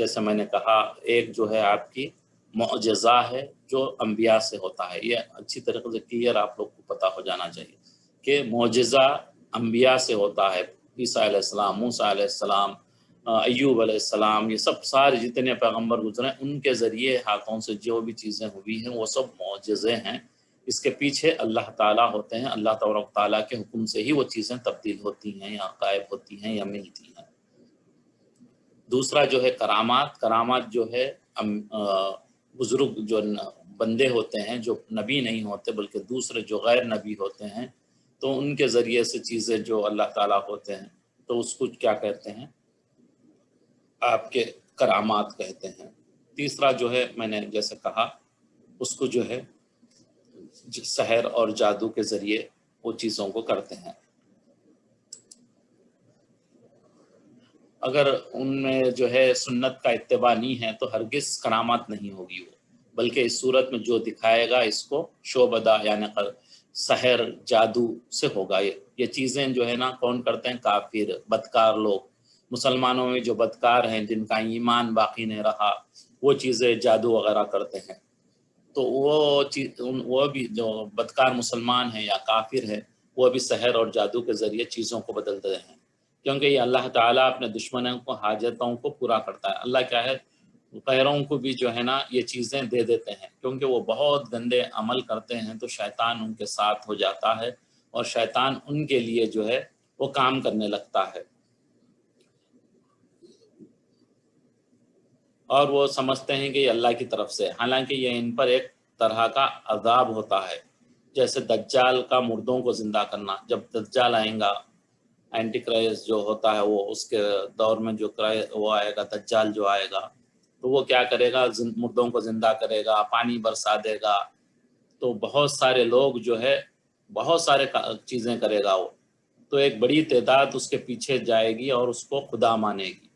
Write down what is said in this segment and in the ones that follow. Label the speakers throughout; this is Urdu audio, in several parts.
Speaker 1: جیسے میں نے کہا ایک جو ہے آپ کی معجزہ ہے جو انبیاء سے ہوتا ہے، یہ اچھی طریقے سے کلیئر آپ لوگ کو پتہ ہو جانا چاہیے کہ معجزہ انبیاء سے ہوتا ہے، عیسیٰ علیہ السلام، موسیٰ علیہ السلام، ایوب علیہ السلام، یہ سب سارے جتنے پیغمبر گزرے ان کے ذریعے ہاتھوں سے جو بھی چیزیں ہوئی ہیں وہ سب معجزے ہیں، اس کے پیچھے اللہ تعالیٰ ہوتے ہیں، اللہ تبارک تعالیٰ کے حکم سے ہی وہ چیزیں تبدیل ہوتی ہیں یا غائب ہوتی ہیں یا ملتی ہیں۔ دوسرا جو ہے کرامات، کرامات جو ہے بزرگ جو بندے ہوتے ہیں جو نبی نہیں ہوتے بلکہ دوسرے جو غیر نبی ہوتے ہیں، تو ان کے ذریعے سے چیزیں جو اللہ تعالیٰ ہوتے ہیں تو اس کو کیا کہتے ہیں، آپ کے کرامات کہتے ہیں۔ تیسرا جو ہے میں نے جیسے کہا اس کو جو ہے سحر اور جادو کے ذریعے وہ چیزوں کو کرتے ہیں۔ اگر ان میں جو ہے سنت کا اتباع نہیں ہے تو ہرگز کرامات نہیں ہوگی وہ، بلکہ اس صورت میں جو دکھائے گا اس کو شعبدہ یعنی سحر جادو سے ہوگا۔ یہ چیزیں جو ہے نا کون کرتے ہیں؟ کافر، بدکار لوگ۔ مسلمانوں میں جو بدکار ہیں جن کا ایمان باقی نہیں رہا وہ چیزیں جادو وغیرہ کرتے ہیں، تو وہ بھی جو بدکار مسلمان ہیں یا کافر ہیں وہ بھی سحر اور جادو کے ذریعے چیزوں کو بدلتے ہیں، کیونکہ یہ اللہ تعالیٰ اپنے دشمنوں کو حاجتوں کو پورا کرتا ہے۔ اللہ کیا ہے، غیروں کو بھی جو ہے نا یہ چیزیں دے دیتے ہیں، کیونکہ وہ بہت گندے عمل کرتے ہیں تو شیطان ان کے ساتھ ہو جاتا ہے اور شیطان ان کے لیے جو ہے وہ کام کرنے لگتا ہے، اور وہ سمجھتے ہیں کہ یہ اللہ کی طرف سے، حالانکہ یہ ان پر ایک طرح کا عذاب ہوتا ہے۔ جیسے دجال کا مردوں کو زندہ کرنا، جب دجال آئیں گا، اینٹی کرائسٹ جو ہوتا ہے وہ اس کے دور میں جو وہ آئے گا، دجال جو آئے گا تو وہ کیا کرے گا، مردوں کو زندہ کرے گا، پانی برسا دے گا، تو بہت سارے لوگ جو ہے بہت سارے چیزیں کرے گا وہ، تو ایک بڑی تعداد اس کے پیچھے جائے گی اور اس کو خدا مانے گی۔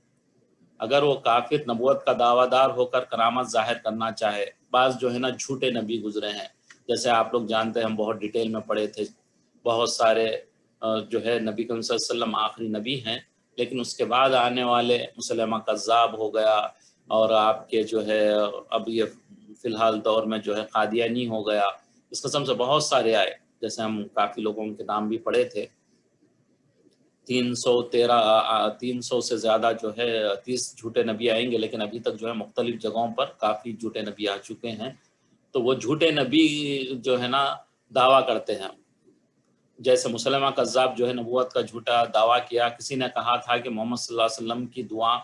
Speaker 1: اگر وہ کافر نبوت کا دعویٰ دار ہو کر کرامت ظاہر کرنا چاہے، بعض جو ہے نا جھوٹے نبی گزرے ہیں، جیسے آپ لوگ جانتے ہیں، ہم بہت ڈیٹیل میں پڑھے تھے، بہت سارے جو ہے نبی کریم صلی اللہ علیہ وسلم آخری نبی ہیں، لیکن اس کے بعد آنے والے مسلمہ کذاب ہو گیا، اور آپ کے جو ہے اب یہ فی الحال دور میں جو ہے قادیانی ہو گیا، اس قسم سے بہت سارے آئے، جیسے ہم کافی لوگوں کے نام بھی پڑھے تھے۔ 300 سے زیادہ جو ہے 30 جھوٹے نبی آئیں گے، لیکن ابھی تک جو ہے مختلف جگہوں پر کافی جھوٹے نبی آ چکے ہیں۔ تو وہ جھوٹے نبی جو ہے نا دعویٰ کرتے ہیں، جیسے مسلمہ کذاب جو ہے نبوت کا جھوٹا دعویٰ کیا، کسی نے کہا تھا کہ محمد صلی اللہ علیہ وسلم کی دعا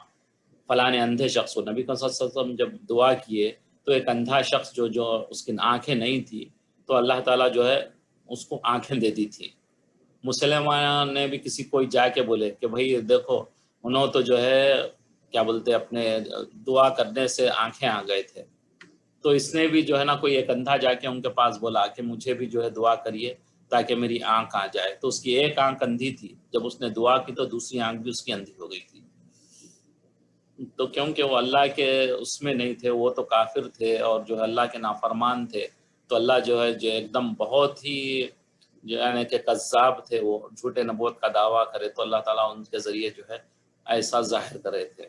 Speaker 1: فلاں اندھے شخص کو، نبی صلی اللہ علیہ وسلم جب دعا کیے تو ایک اندھا شخص جو اس کی آنکھیں نہیں تھی تو اللہ تعالیٰ جو ہے اس کو آنکھیں دے دی تھی۔ مسلمان نے بھی کسی کوئی جا کے بولے کہ بھائی دیکھو انہوں تو جو ہے کیا بولتے اپنے دعا کرنے سے آنکھیں آ گئے تھے، تو اس نے بھی جو ہے نا کوئی ایک اندھا جا کے ان کے پاس بولا کہ مجھے بھی جو ہے دعا کریے تاکہ میری آنکھ آ جائے، تو اس کی ایک آنکھ اندھی تھی، جب اس نے دعا کی تو دوسری آنکھ بھی اس کی اندھی ہو گئی تھی۔ تو کیونکہ وہ اللہ کے اس میں نہیں تھے، وہ تو کافر تھے اور جو ہے اللہ کے نافرمان تھے، تو اللہ جو ہے جو ایک دم بہت ہی یعنی کہ کذاب تھے، وہ جھوٹے نبوت کا دعویٰ کرے تو اللہ تعالیٰ ان کے ذریعے جو ہے ایسا ظاہر کرے تھے۔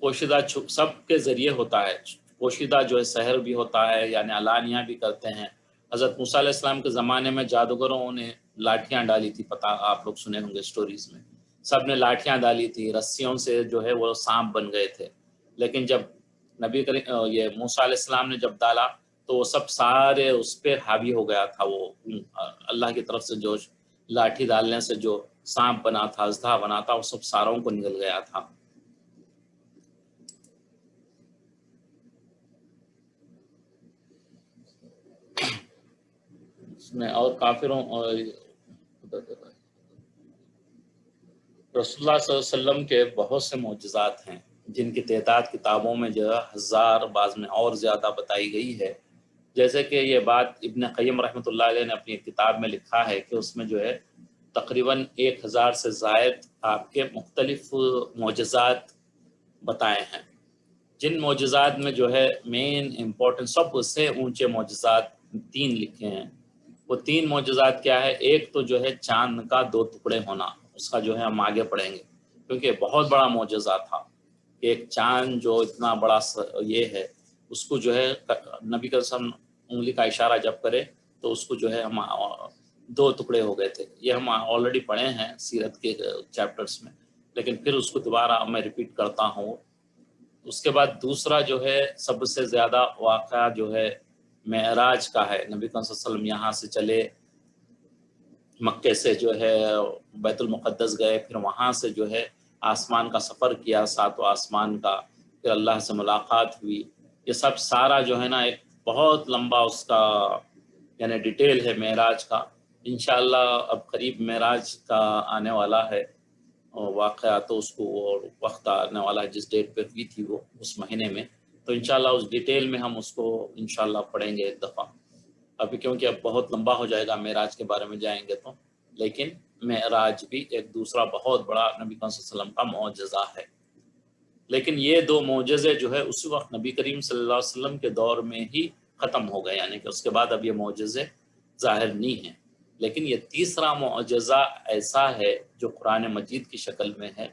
Speaker 1: پوشیدہ سب کے ذریعے ہوتا ہے، پوشیدہ جو ہے سحر بھی ہوتا ہے یعنی علانیہ بھی کرتے ہیں۔ حضرت موسیٰ علیہ السلام کے زمانے میں جادوگروں نے لاٹھیاں ڈالی تھی، پتہ آپ لوگ سنے ہوں گے سٹوریز میں، سب نے لاٹھیاں ڈالی تھی، رسیوں سے جو ہے وہ سانپ بن گئے تھے، لیکن جب نبی کریم یہ موسیٰ علیہ السلام نے جب ڈالا تو وہ سب سارے اس پہ حاوی ہو گیا تھا، وہ اللہ کی طرف سے جو لاٹھی ڈالنے سے جو سانپ بنا تھا، اژدھا بنا تھا، وہ سب ساروں کو نگل گیا تھا۔ اس میں اور کافروں رسول اللہ صلی اللہ علیہ وسلم کے بہت سے معجزات ہیں جن کی تعداد کتابوں میں جو ہے 1000 بعض میں اور زیادہ بتائی گئی ہے، جیسے کہ یہ بات ابن قیم رحمۃ اللہ علیہ نے اپنی کتاب میں لکھا ہے کہ اس میں جو ہے تقریباً 1000 سے زائد آپ کے مختلف معجزات بتائے ہیں، جن معجزات میں جو ہے مین امپورٹنٹ سب سے اونچے معجزات 3 لکھے ہیں۔ وہ 3 معجزات کیا ہے؟ ایک تو جو ہے چاند کا 2 ٹکڑے ہونا، اس کا جو ہے ہم آگے پڑھیں گے، کیونکہ بہت بڑا معجزہ تھا کہ ایک چاند جو اتنا بڑا یہ ہے اس کو جو ہے نبی کا سم انگلی کا اشارہ جب کرے تو اس کو جو ہے ہم 2 ٹکڑے ہو گئے تھے. یہ ہم آلریڈی پڑھے ہیں سیرت کے چیپٹرز میں، لیکن پھر اس کو دوبارہ میں ریپیٹ کرتا ہوں. اس کے بعد دوسرا جو ہے سب سے زیادہ واقعہ جو ہے معراج کا ہے. نبی صلی اللہ علیہ وسلم یہاں سے چلے، مکے سے جو ہے بیت المقدس گئے، پھر وہاں سے جو ہے آسمان کا سفر کیا، 7 آسمان کا، پھر اللہ سے ملاقات ہوئی. یہ سب سارا جو ہے نا ایک بہت لمبا اس کا یعنی ڈیٹیل ہے معراج کا. انشاءاللہ اب قریب معراج کا آنے والا ہے واقعہ، تو اس کو وقت آنے والا ہے جس ڈیٹ پہ ہوئی تھی وہ اس مہینے میں، تو انشاءاللہ اس ڈیٹیل میں ہم اس کو انشاءاللہ پڑھیں گے ایک دفعہ. ابھی کیونکہ اب بہت لمبا ہو جائے گا معراج کے بارے میں جائیں گے تو، لیکن معراج بھی ایک دوسرا بہت بڑا نبی کریم صلی اللہ علیہ وسلم کا معجزہ ہے. لیکن یہ 2 معجزے جو ہے اسی وقت نبی کریم صلی اللہ علیہ وسلم کے دور میں ہی ختم ہو گئے، یعنی کہ اس کے بعد اب یہ معجزے ظاہر نہیں ہیں. لیکن یہ تیسرا معجزہ ایسا ہے جو قرآن مجید کی شکل میں ہے.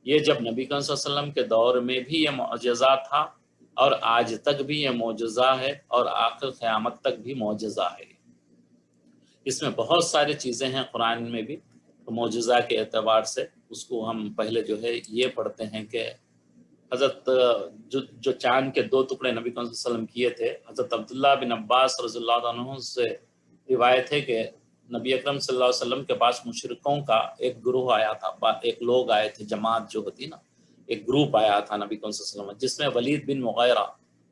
Speaker 1: یہ جب نبی کریم صلی اللہ علیہ وسلم کے دور میں بھی یہ معجزہ تھا اور آج تک بھی یہ معجزہ ہے اور آخر قیامت تک بھی معجزہ ہے. اس میں بہت ساری چیزیں ہیں قرآن میں بھی معجزہ کے اعتبار سے. اس کو ہم پہلے جو ہے یہ پڑھتے ہیں کہ حضرت جو چاند کے 2 ٹکڑے نبی صلی اللہ علیہ وسلم کیے تھے، حضرت عبداللہ بن عباس رضی اللہ عنہ سے روایت ہے کہ نبی اکرم صلی اللہ علیہ وسلم کے پاس مشرکوں کا ایک گروہ آیا تھا، ایک لوگ آئے تھے، جماعت جو ہوتی نا، ایک گروپ آیا تھا نبی اکرم صلی اللہ علیہ وسلم، جس میں ولید بن مغیرہ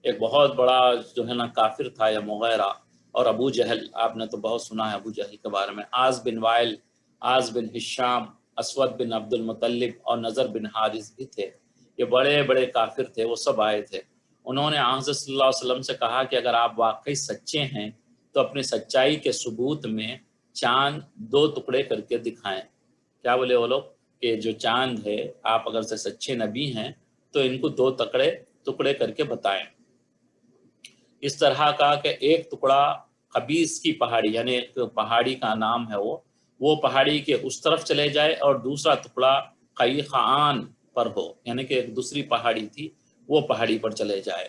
Speaker 1: ایک بہت بڑا جو ہے نا کافر تھا یا مغیرہ، اور ابو جہل، آپ نے تو بہت سنا ہے ابو جہل کے بارے میں، آز بن وائل، آز بن ہشام، اسود بن عبد المطلب اور نظر بن حارث بھی تھے. یہ بڑے بڑے کافر تھے، وہ سب آئے تھے. انہوں نے حضرت صلی اللہ علیہ وسلم سے کہا کہ اگر آپ واقعی سچے ہیں تو اپنی سچائی کے ثبوت میں چاند 2 ٹکڑے کر کے دکھائیں. کیا بولے وہ لوگ کہ جو چاند ہے، آپ اگر سے سچے نبی ہیں تو ان کو 2 ٹکڑے کر کے بتائیں. اس طرح کا کہ ایک ٹکڑا قبیس کی پہاڑی، یعنی ایک پہاڑی کا نام ہے وہ پہاڑی کے اس طرف چلے جائے، اور دوسرا ٹکڑا قیقعان پر ہو، یعنی کہ ایک دوسری پہاڑی تھی وہ پہاڑی پر چلے جائے.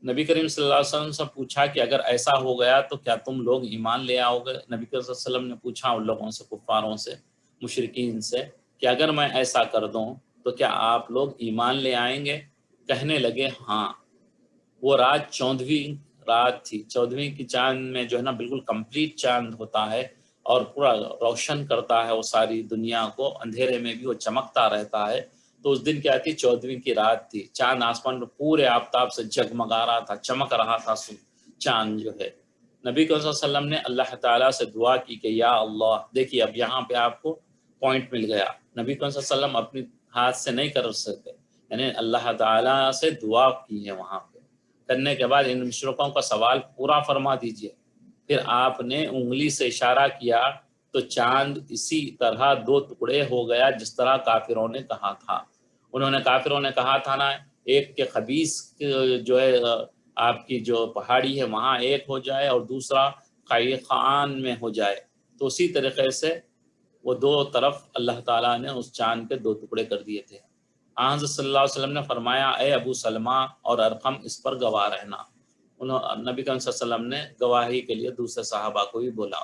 Speaker 1: نبی کریم صلی اللہ علیہ وسلم سے پوچھا کہ اگر ایسا ہو گیا تو کیا تم لوگ ایمان لے آؤ گے؟ نبی کریم صلی اللہ علیہ وسلم نے پوچھا ان لوگوں سے، کفاروں سے، مشرکین سے، کہ اگر میں ایسا کر دوں تو کیا آپ لوگ ایمان لے آئیں گے؟ کہنے لگے ہاں. وہ رات 14ویں رات تھی. 14ویں کی چاند میں جو ہے نا بالکل کمپلیٹ چاند ہوتا ہے اور پورا روشن کرتا ہے وہ ساری دنیا کو، اندھیرے میں بھی وہ چمکتا رہتا ہے. تو اس دن کیا تھی؟ 14ویں کی رات تھی. چاند آسمان میں پورے آفتاب سے جگمگا رہا تھا، چمک رہا تھا چاند جو ہے. نبی صلی اللہ علیہ وسلم نے اللہ تعالیٰ سے دعا کی کہ یا اللہ، دیکھیے اب یہاں پہ آپ کو پوائنٹ مل گیا. نبی صلی اللہ علیہ وسلم اپنی ہاتھ سے نہیں کر سکتے، یعنی اللہ تعالیٰ سے دعا کی ہے. وہاں پہ کرنے کے بعد ان مشرکوں کا سوال پورا فرما دیجئے. پھر آپ نے انگلی سے اشارہ کیا تو چاند اسی طرح 2 ٹکڑے ہو گیا جس طرح کافروں نے کہا تھا. کافروں نے کہا تھا نا ایک کے خبیث جو ہے آپ کی جو پہاڑی ہے وہاں ایک ہو جائے اور دوسرا قیقعان میں ہو جائے، تو اسی طریقے سے وہ 2 طرف اللہ تعالیٰ نے اس چاند کے 2 ٹکڑے کر دیے تھے. حضرت صلی اللہ علیہ وسلم نے فرمایا اے ابو سلمہ اور ارقم اس پر گواہ رہنا. نبی کریم صلی اللہ علیہ وسلم نے گواہی کے لیے دوسرے صحابہ کو بھی بولا.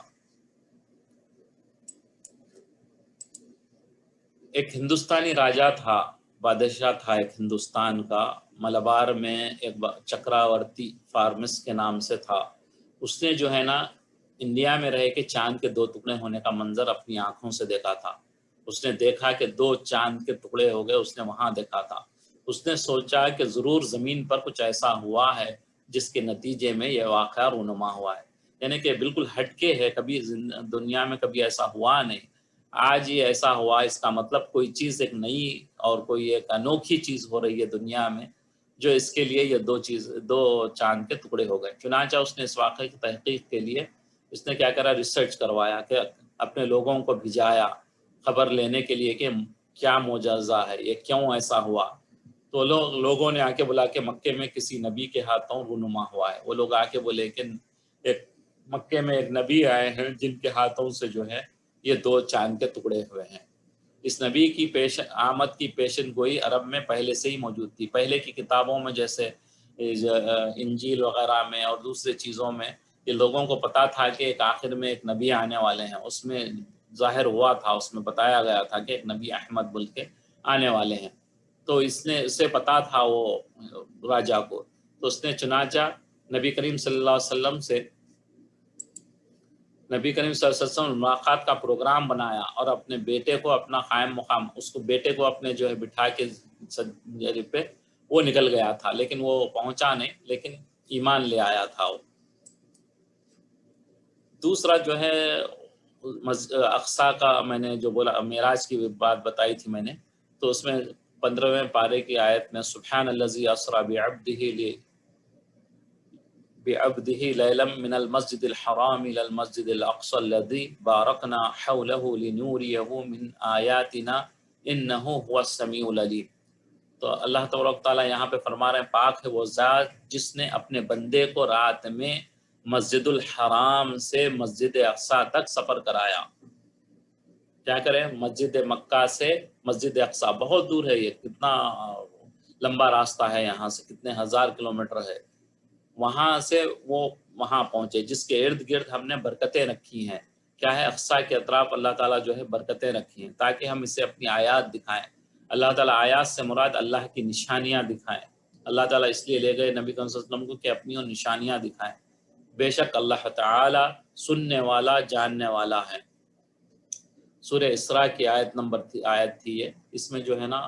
Speaker 1: ایک ہندوستانی راجا تھا، بادشاہ تھا ایک ہندوستان کا، ملبار میں ایک چکراورتی فارمس کے نام سے تھا. اس نے جو ہے نا انڈیا میں رہ کے چاند کے 2 ٹکڑے ہونے کا منظر اپنی آنکھوں سے دیکھا تھا. اس نے دیکھا کہ 2 چاند کے ٹکڑے ہو گئے، اس نے وہاں دیکھا تھا. اس نے سوچا کہ ضرور زمین پر کچھ ایسا ہوا ہے جس کے نتیجے میں یہ واقعہ رونما ہوا ہے، یعنی کہ بالکل ہٹ کے ہے، کبھی دنیا میں کبھی ایسا ہوا نہیں، آج یہ ایسا ہوا. اس کا مطلب کوئی چیز ایک نئی اور کوئی ایک انوکھی چیز ہو رہی ہے دنیا میں، جو اس کے لیے یہ 2 چاند کے ٹکڑے ہو گئے. چنانچہ اس نے اس واقعے کی تحقیق کے لیے اس نے کیا کرا، ریسرچ کروایا، کہ اپنے لوگوں کو بھیجایا خبر لینے کے لیے کہ کیا معجزہ ہے، یہ کیوں ایسا ہوا. تو لوگوں نے آ کے بولا کہ مکے میں کسی نبی کے ہاتھوں رونما ہوا ہے. وہ لوگ آ کے بولے کہ ایک مکے میں ایک نبی آئے ہیں جن کے ہاتھوں سے جو ہے یہ 2 چاند کے ٹکڑے ہوئے ہیں. اس نبی کی آمد کی پیشن گوئی عرب میں پہلے سے ہی موجود تھی. پہلے کی کتابوں میں جیسے انجیل وغیرہ میں اور دوسرے چیزوں میں یہ لوگوں کو پتا تھا کہ ایک آخر میں ایک نبی آنے والے ہیں، اس میں ظاہر ہوا تھا، اس میں بتایا گیا تھا کہ ایک نبی احمد بول کے آنے والے ہیں. تو اسے پتا تھا وہ راجا کو، تو اس نے چنانچہ نبی کریم صلی اللہ علیہ وسلم سے ملاقات کا پروگرام بنایا اور اپنے بیٹے کو اپنا قائم مقام، اس کو بیٹے کو اپنے جو ہے بٹھا کے پہ وہ نکل گیا تھا، لیکن وہ پہنچا نہیں، لیکن ایمان لے آیا تھا وہ. دوسرا جو ہے اقصیٰ کا میں نے جو بولا معراج کی بات بتائی تھی میں نے، تو اس میں 15ویں پارے کی آیت میں سبحان الذی اسری بعبده لیلا من المسجد الحرام الى المسجد الاقصى الذي باركنا حوله لنوریه من آیاتنا انه هو السمیع العلیم. تو اللہ تبارک تعالیٰ یہاں پہ فرما رہے ہیں پاک ہے وہ ذات جس نے اپنے بندے کو رات میں مسجد الحرام سے مسجد اقصیٰ تک سفر کرایا. کیا کریں، مسجد مکہ سے مسجد اقصیٰ بہت دور ہے، یہ کتنا لمبا راستہ ہے، یہاں سے کتنے ہزار کلومیٹر ہے. وہاں سے وہ وہاں پہنچے جس کے ارد گرد ہم نے برکتیں رکھی ہیں. کیا ہے، اقصیٰ کے اطراف اللہ تعالیٰ جو ہے برکتیں رکھی ہیں تاکہ ہم اسے اپنی آیات دکھائیں. اللہ تعالیٰ آیات سے مراد اللہ کی نشانیاں دکھائیں. اللہ تعالیٰ اس لیے لے گئے نبی صلی اللہ علیہ وسلم کو کہ اپنی وہ نشانیاں دکھائیں. بے شک اللہ تعالیٰ سننے والا جاننے والا ہے. سورہ اسراء کی آیت تھی یہ. اس میں جو ہے نا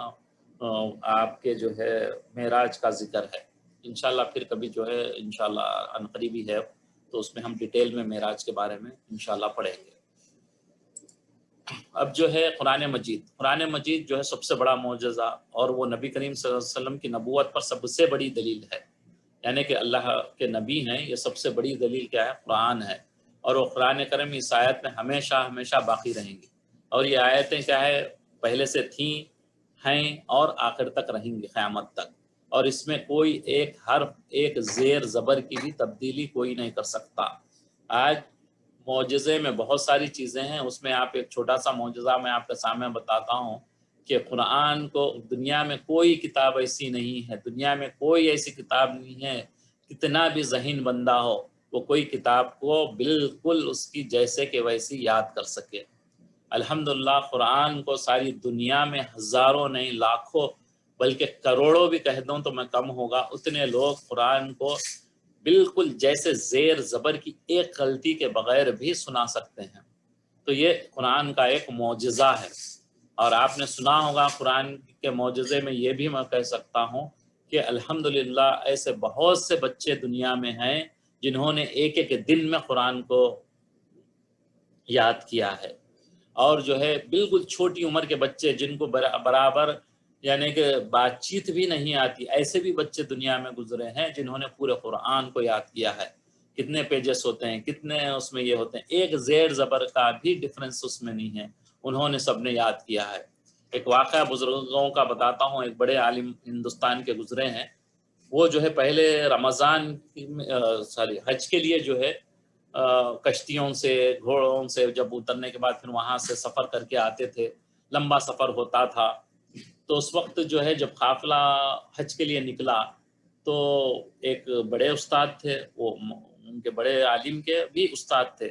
Speaker 1: آپ کے جو ہے معراج کا ذکر ہے. انشاءاللہ پھر کبھی جو ہے انشاءاللہ عنقریبی ہے تو اس میں ہم ڈیٹیل میں معراج کے بارے میں انشاءاللہ پڑھیں گے. اب جو ہے قرآن مجید جو ہے سب سے بڑا معجزہ اور وہ نبی کریم صلی اللہ علیہ وسلم کی نبوت پر سب سے بڑی دلیل ہے. یعنی کہ اللہ کے نبی ہیں، یہ سب سے بڑی دلیل کیا ہے؟ قرآن ہے. اور وہ قرآن کریم اس آیت میں ہمیشہ باقی رہیں گی. اور یہ آیتیں کیا ہے، پہلے سے تھیں، ہیں اور آخر تک رہیں گی قیامت تک. اور اس میں کوئی ایک حرف، ایک زیر زبر کی بھی تبدیلی کوئی نہیں کر سکتا. آج معجزے میں بہت ساری چیزیں ہیں، اس میں آپ ایک چھوٹا سا معجزہ میں آپ کے سامنے بتاتا ہوں کہ قرآن کو دنیا میں کوئی کتاب ایسی نہیں ہے، دنیا میں کوئی ایسی کتاب نہیں ہے، کتنا بھی ذہین بندہ ہو وہ کوئی کتاب کو بالکل اس کی جیسے کہ ویسی یاد کر سکے. الحمدللہ قرآن کو ساری دنیا میں ہزاروں نہیں لاکھوں بلکہ کروڑوں بھی کہہ دوں تو میں کم ہوگا، اتنے لوگ قرآن کو بالکل جیسے زیر زبر کی ایک غلطی کے بغیر بھی سنا سکتے ہیں. تو یہ قرآن کا ایک معجزہ ہے. اور آپ نے سنا ہوگا قرآن کے معجزے میں یہ بھی میں کہہ سکتا ہوں کہ الحمدللہ ایسے بہت سے بچے دنیا میں ہیں جنہوں نے ایک ایک دن میں قرآن کو یاد کیا ہے. اور جو ہے بالکل چھوٹی عمر کے بچے جن کو برابر یعنی کہ بات چیت بھی نہیں آتی، ایسے بھی بچے دنیا میں گزرے ہیں جنہوں نے پورے قرآن کو یاد کیا ہے. کتنے پیجز ہوتے ہیں، کتنے اس میں یہ ہوتے ہیں، ایک زیر زبر کا بھی ڈفرنس اس میں نہیں ہے، انہوں نے سب نے یاد کیا ہے. ایک واقعہ بزرگوں کا بتاتا ہوں. ایک بڑے عالم ہندوستان کے گزرے ہیں، وہ جو ہے پہلے رمضان حج کے لیے جو ہے کشتیوں سے گھوڑوں سے جب اترنے کے بعد پھر وہاں سے سفر کر کے آتے تھے، لمبا سفر ہوتا تھا. تو اس وقت جو ہے جب قافلہ حج کے لیے نکلا تو ایک بڑے استاد تھے، وہ ان کے بڑے عالم کے بھی استاد تھے.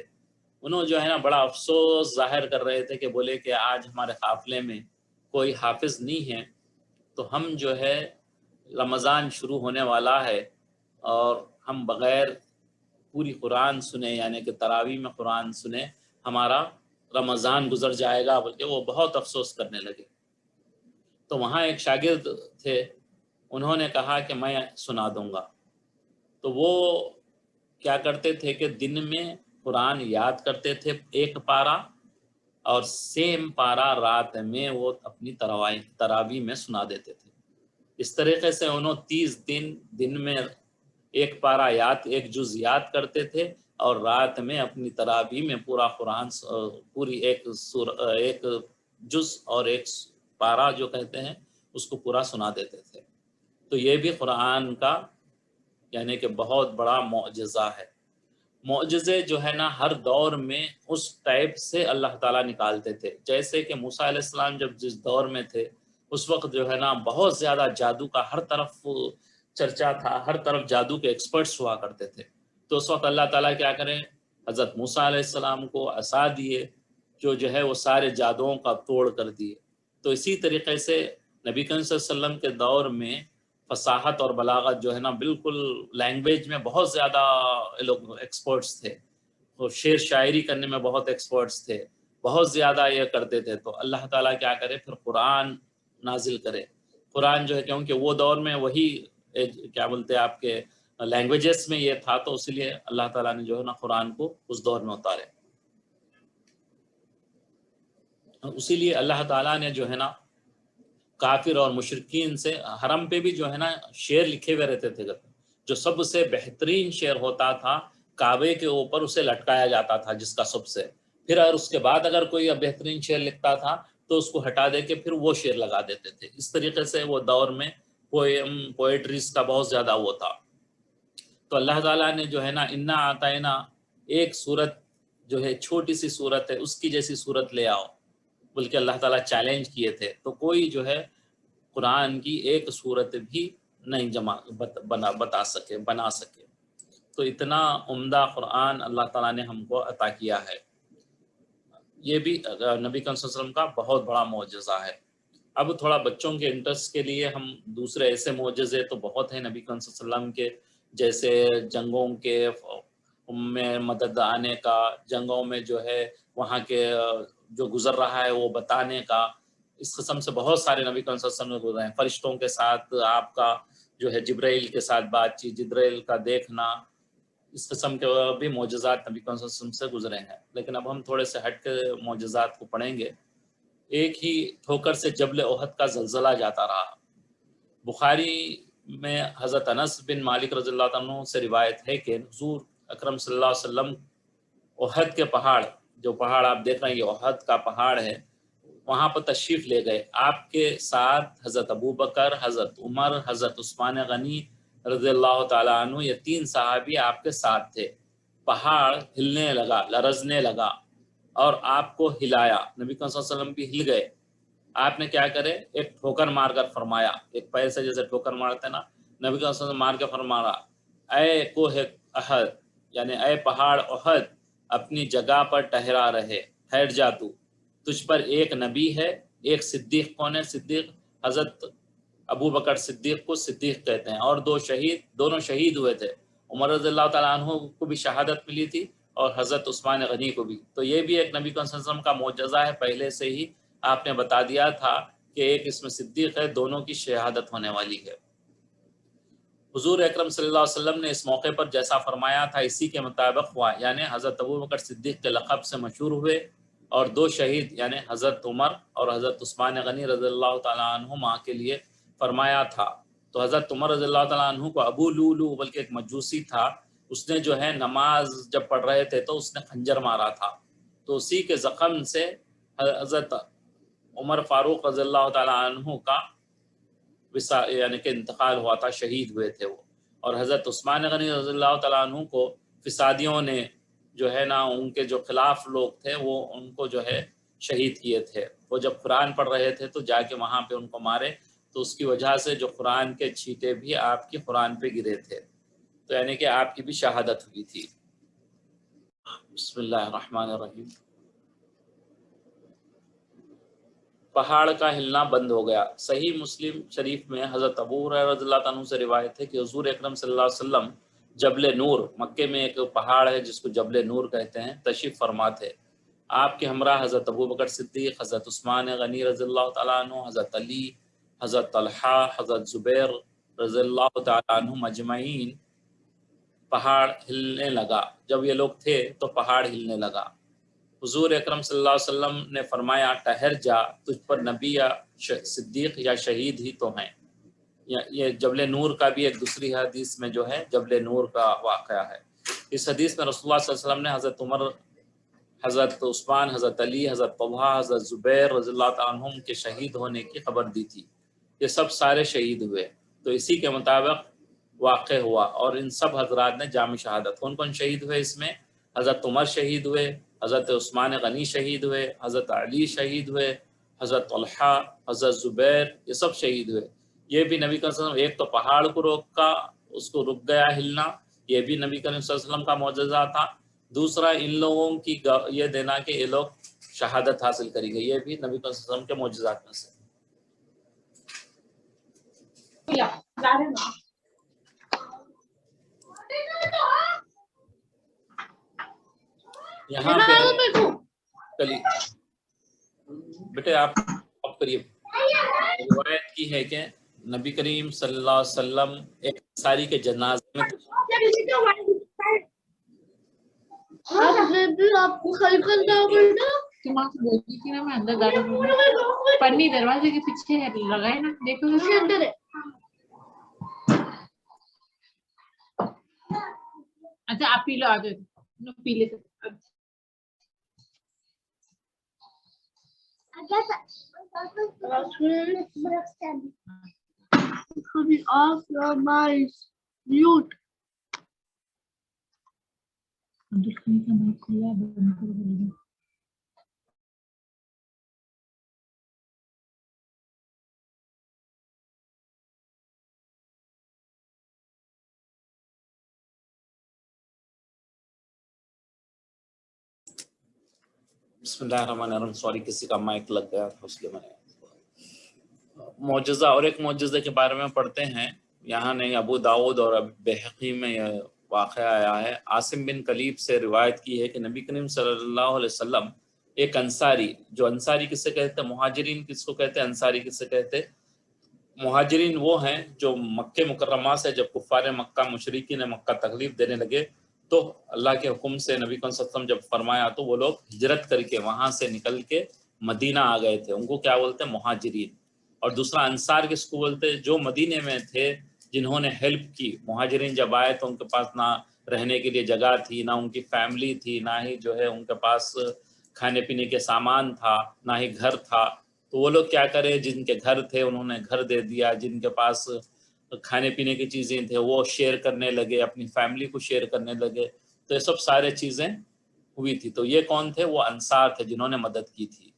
Speaker 1: انہوں جو ہے نا بڑا افسوس ظاہر کر رہے تھے کہ بولے کہ آج ہمارے قافلے میں کوئی حافظ نہیں ہے، تو ہم جو ہے رمضان شروع ہونے والا ہے اور ہم بغیر پوری قرآن سنے یعنی کہ تراویح میں قرآن سنے ہمارا رمضان گزر جائے گا، بلکہ وہ بہت افسوس کرنے لگے. تو وہاں ایک شاگرد تھے، انہوں نے کہا کہ میں سنا دوں گا. تو وہ کیا کرتے تھے کہ دن میں قرآن یاد کرتے تھے ایک پارہ، اور سیم پارہ رات میں وہ اپنی تراویح میں سنا دیتے تھے. اس طریقے سے انہوں 30 دن میں ایک پارہ ایک جز یاد کرتے تھے اور رات میں اپنی تراویح میں پورا قرآن پوری ایک جز اور ایک پارہ جو کہتے ہیں اس کو پورا سنا دیتے تھے. تو یہ بھی قرآن کا یعنی کہ بہت بڑا معجزہ ہے. معجزے جو ہے نا ہر دور میں اس ٹائپ سے اللہ تعالیٰ نکالتے تھے. جیسے کہ موسیٰ علیہ السلام جب جس دور میں تھے اس وقت جو ہے نا بہت زیادہ جادو کا ہر طرف چرچا تھا، ہر طرف جادو کے ایکسپرٹس ہوا کرتے تھے. تو اس وقت اللہ تعالیٰ کیا کریں، حضرت موسیٰ علیہ السلام کو عصا دیے جو ہے وہ سارے جادوؤں کا توڑ کر دیے. تو اسی طریقے سے نبی کریم صلی اللہ علیہ وسلم کے دور میں فصاحت اور بلاغت جو ہے نا بالکل لینگویج میں بہت زیادہ لوگ ایکسپرٹس تھے، وہ شعر شاعری کرنے میں بہت ایکسپرٹس تھے، بہت زیادہ یہ کرتے تھے. تو اللہ تعالیٰ کیا کرے پھر قرآن نازل کرے. قرآن جو ہے کیونکہ وہ دور میں وہی کیا بولتے ہیں آپ کے لینگویجز میں یہ تھا، تو اسی لیے اللہ تعالیٰ نے جو ہے نا قرآن کو اس دور میں اتارے. اسی لیے اللہ تعالیٰ نے جو ہے نا کافر اور مشرکین سے حرم پہ بھی جو ہے نا شعر لکھے ہوئے رہتے تھے، جو سب سے بہترین شعر ہوتا تھا کعبے کے اوپر اسے لٹکایا جاتا تھا جس کا سب سے، پھر اور اس کے بعد اگر کوئی بہترین شعر لکھتا تھا تو اس کو ہٹا دے کے پھر وہ شعر لگا دیتے تھے. اس طریقے سے وہ دور میں پوئٹریز کا بہت زیادہ وہ تھا. تو اللہ تعالیٰ نے جو ہے نا انا آتینا ایک صورت جو ہے چھوٹی سی صورت ہے اس کی جیسی صورت لے آؤ، بلکہ اللہ تعالیٰ چیلنج کیے تھے. تو کوئی جو ہے قرآن کی ایک صورت بھی نہیں بنا سکے. تو اتنا عمدہ قرآن اللہ تعالیٰ نے ہم کو عطا کیا ہے. یہ بھی نبی کریم صلی اللہ علیہ وسلم کا بہت بڑا معجزہ ہے. اب تھوڑا بچوں کے انٹرسٹ کے لیے ہم دوسرے ایسے معجزے تو بہت ہیں نبی کریم صلی اللہ علیہ وسلم کے، جیسے جنگوں کے میں مدد آنے کا، جنگوں میں جو ہے وہاں کے جو گزر رہا ہے وہ بتانے کا. اس قسم سے بہت سارے نبی کریم صلی اللہ علیہ وسلم نے گزرے ہیں. فرشتوں کے ساتھ آپ کا جو ہے جبرائیل کے ساتھ بات چیت، جبرائیل کا دیکھنا، اس قسم کے بھی معجزات نبی کریم صلی اللہ علیہ وسلم سے گزرے ہیں. لیکن اب ہم تھوڑے سے ہٹ کے معجزات کو پڑھیں گے. ایک ہی ٹھوکر سے جبل احد کا زلزلہ جاتا رہا. بخاری میں حضرت انس بن مالک رضی اللہ عنہ سے روایت ہے کہ حضور اکرم صلی اللہ علیہ وسلم احد کے پہاڑ، جو پہاڑ آپ دیکھ رہے ہیں یہ احد کا پہاڑ ہے، وہاں پر تشریف لے گئے. آپ کے ساتھ حضرت ابو بکر، حضرت عمر، حضرت عثمان غنی رضی اللہ تعالیٰ عنہ، یہ تین صحابی آپ کے ساتھ تھے. پہاڑ ہلنے لگا، لرزنے لگا اور آپ کو ہلایا. نبی صلی اللہ علیہ وسلم بھی ہل گئے. آپ نے کیا کرے، ایک ٹھوکر مار کر فرمایا، ایک پیر سے جیسے ٹھوکر مارتے نا، نبی صلی اللہ علیہ وسلم مار کے فرمایا، اے کوہ احد، یعنی اے پہاڑ احد، اپنی جگہ پر ٹھہر جا، تو تجھ پر ایک نبی ہے، ایک صدیق. کون ہے صدیق؟ حضرت ابو بکر صدیق کو صدیق کہتے ہیں. اور دونوں شہید ہوئے تھے. عمر رضی اللہ تعالیٰ عنہ کو بھی شہادت ملی تھی اور حضرت عثمان غنی کو بھی. تو یہ بھی ایک نبی صلی اللہ علیہ وسلم کا معجزہ ہے. پہلے سے ہی آپ نے بتا دیا تھا کہ ایک اس میں صدیق ہے، دونوں کی شہادت ہونے والی ہے. حضور اکرم صلی اللہ علیہ وسلم نے اس موقع پر جیسا فرمایا تھا اسی کے مطابق ہوا، یعنی حضرت ابو بکر صدیق کے لقب سے مشہور ہوئے اور دو شہید یعنی حضرت عمر اور حضرت عثمان غنی رضی اللہ تعالیٰ عنہما کے لیے فرمایا تھا. تو حضرت عمر رضی اللہ تعالیٰ عنہ کو ابو لولو بلکہ ایک مجوسی تھا، اس نے جو ہے نماز جب پڑھ رہے تھے تو اس نے خنجر مارا تھا. تو اسی کے زخم سے حضرت عمر فاروق رضی اللہ تعالیٰ عنہ کا یعنی کہ انتقال ہوا تھا، شہید ہوئے تھے وہ. اور حضرت عثمان غنی رضی اللہ تعالیٰ عنہ کو فسادیوں نے جو ہے نا ان کے جو خلاف لوگ تھے وہ ان کو جو ہے شہید کیے تھے. وہ جب قرآن پڑھ رہے تھے تو جا کے وہاں پہ ان کو مارے، تو اس کی وجہ سے جو قرآن کے چھینٹے بھی آپ کی قرآن پہ گرے تھے، تو یعنی کہ آپ کی بھی شہادت ہوئی تھی. بسم اللہ الرحمن الرحیم. پہاڑ کا ہلنا بند ہو گیا. صحیح مسلم شریف میں حضرت ابو ہریرہ رضی اللہ عنہ سے روایت ہے کہ حضور اکرم صلی اللہ علیہ وسلم جبل نور، مکے میں ایک پہاڑ ہے جس کو جبل نور کہتے ہیں، تشریف فرما تھے. آپ کے ہمراہ حضرت ابو بکر صدیق، حضرت عثمان غنی رضی اللہ تعالیٰ عنہ، حضرت علی، حضرت طلحہ، حضرت زبیر رضی اللہ تعالیٰ عنہ مجمعین. پہاڑ ہلنے لگا. جب یہ لوگ تھے تو پہاڑ ہلنے لگا. حضور اکرم صلی اللہ علیہ وسلم نے فرمایا ٹھہر جا، تجھ پر نبی یا صدیق یا شہید ہی تو ہیں. یہ جبل نور کا بھی ایک دوسری حدیث میں جو ہے جبل نور کا واقعہ ہے. اس حدیث میں رسول اللہ صلی اللہ علیہ وسلم نے حضرت عمر، حضرت عثمان، حضرت علی، حضرت طلحہ، حضرت زبیر رضی اللہ تعالیٰ عنہم کے شہید ہونے کی خبر دی تھی. یہ سب سارے شہید ہوئے. تو اسی کے مطابق واقع ہوا، اور ان سب حضرات نے جامع شہادت. کون کون شہید ہوئے اس میں؟ حضرت عمر شہید ہوئے، حضرت عثمان غنی شہید ہوئے، حضرت علی شہید ہوئے، حضرت طلحہ، حضرت زبیر، یہ سب شہید ہوئے. یہ بھی نبی کریم صلی اللہ علیہ وسلم، ایک تو پہاڑ کو روکا، اس کو رک گیا ہلنا، یہ بھی نبی کریم صلی اللہ علیہ وسلم کا معجزہ تھا. دوسرا ان لوگوں کی یہ دینا کہ یہ لوگ شہادت حاصل کریں گے، یہ بھی نبی کریم صلی اللہ علیہ وسلم کے معجزات میں سے. یہاں پہ چلیے بیٹے آپ کریے. روایت کی ہے کہ نبی کریم صلی اللہ علیہ وسلم ایک انصاری کے جنازے میں
Speaker 2: آپ کو خلیفہ بولتی تھی نا، میں اندر جا رہا پنی دروازے کے پیچھے ہے، لگائے نا، دیکھو اندر ہے. اچھا آپ پی لو، آ جاؤ پی لے.
Speaker 1: بسم اللہ الرحمن الرحیم. سوری کسی کا مائک لگ گیا تھا اس لیے میں نے. معجزہ اور ایک معجزے کے بارے میں پڑھتے ہیں. یہاں نہیں، ابو داؤد اور بہقی میں یہ واقعہ آیا ہے. عاصم بن کلیب سے روایت کی ہے کہ نبی کریم صلی اللہ علیہ وسلم ایک انصاری، جو انصاری کس سے کہتے ہیں؟ مہاجرین کس کو کہتے ہیں؟ انصاری کس سے کہتے ہیں؟ مہاجرین وہ ہیں جو مکہ مکرمہ سے جب کفار مکہ مشرکین مکہ تکلیف دینے لگے تو اللہ کے حکم سے نبی صلی اللہ علیہ وسلم جب فرمایا تو وہ لوگ ہجرت کر کے وہاں سے نکل کے مدینہ آ گئے تھے. ان کو کیا بولتے ہیں؟ مہاجرین. اور دوسرا انصار کس کو بولتے ہیں؟ جو مدینے میں تھے، جنہوں نے ہیلپ کی. مہاجرین جب آئے تو ان کے پاس نہ رہنے کے لیے جگہ تھی، نہ ان کی فیملی تھی، نہ ہی جو ہے ان کے پاس کھانے پینے کے سامان تھا، نہ ہی گھر تھا. تو وہ لوگ کیا کرے، جن کے گھر تھے انہوں نے گھر دے دیا، جن کے پاس کھانے پینے کی چیزیں تھے وہ شیئر کرنے لگے، اپنی فیملی کو شیئر کرنے لگے. تو یہ سب سارے چیزیں ہوئی تھی. تو یہ کون تھے؟ وہ انصار تھے جنہوں نے مدد کی تھی.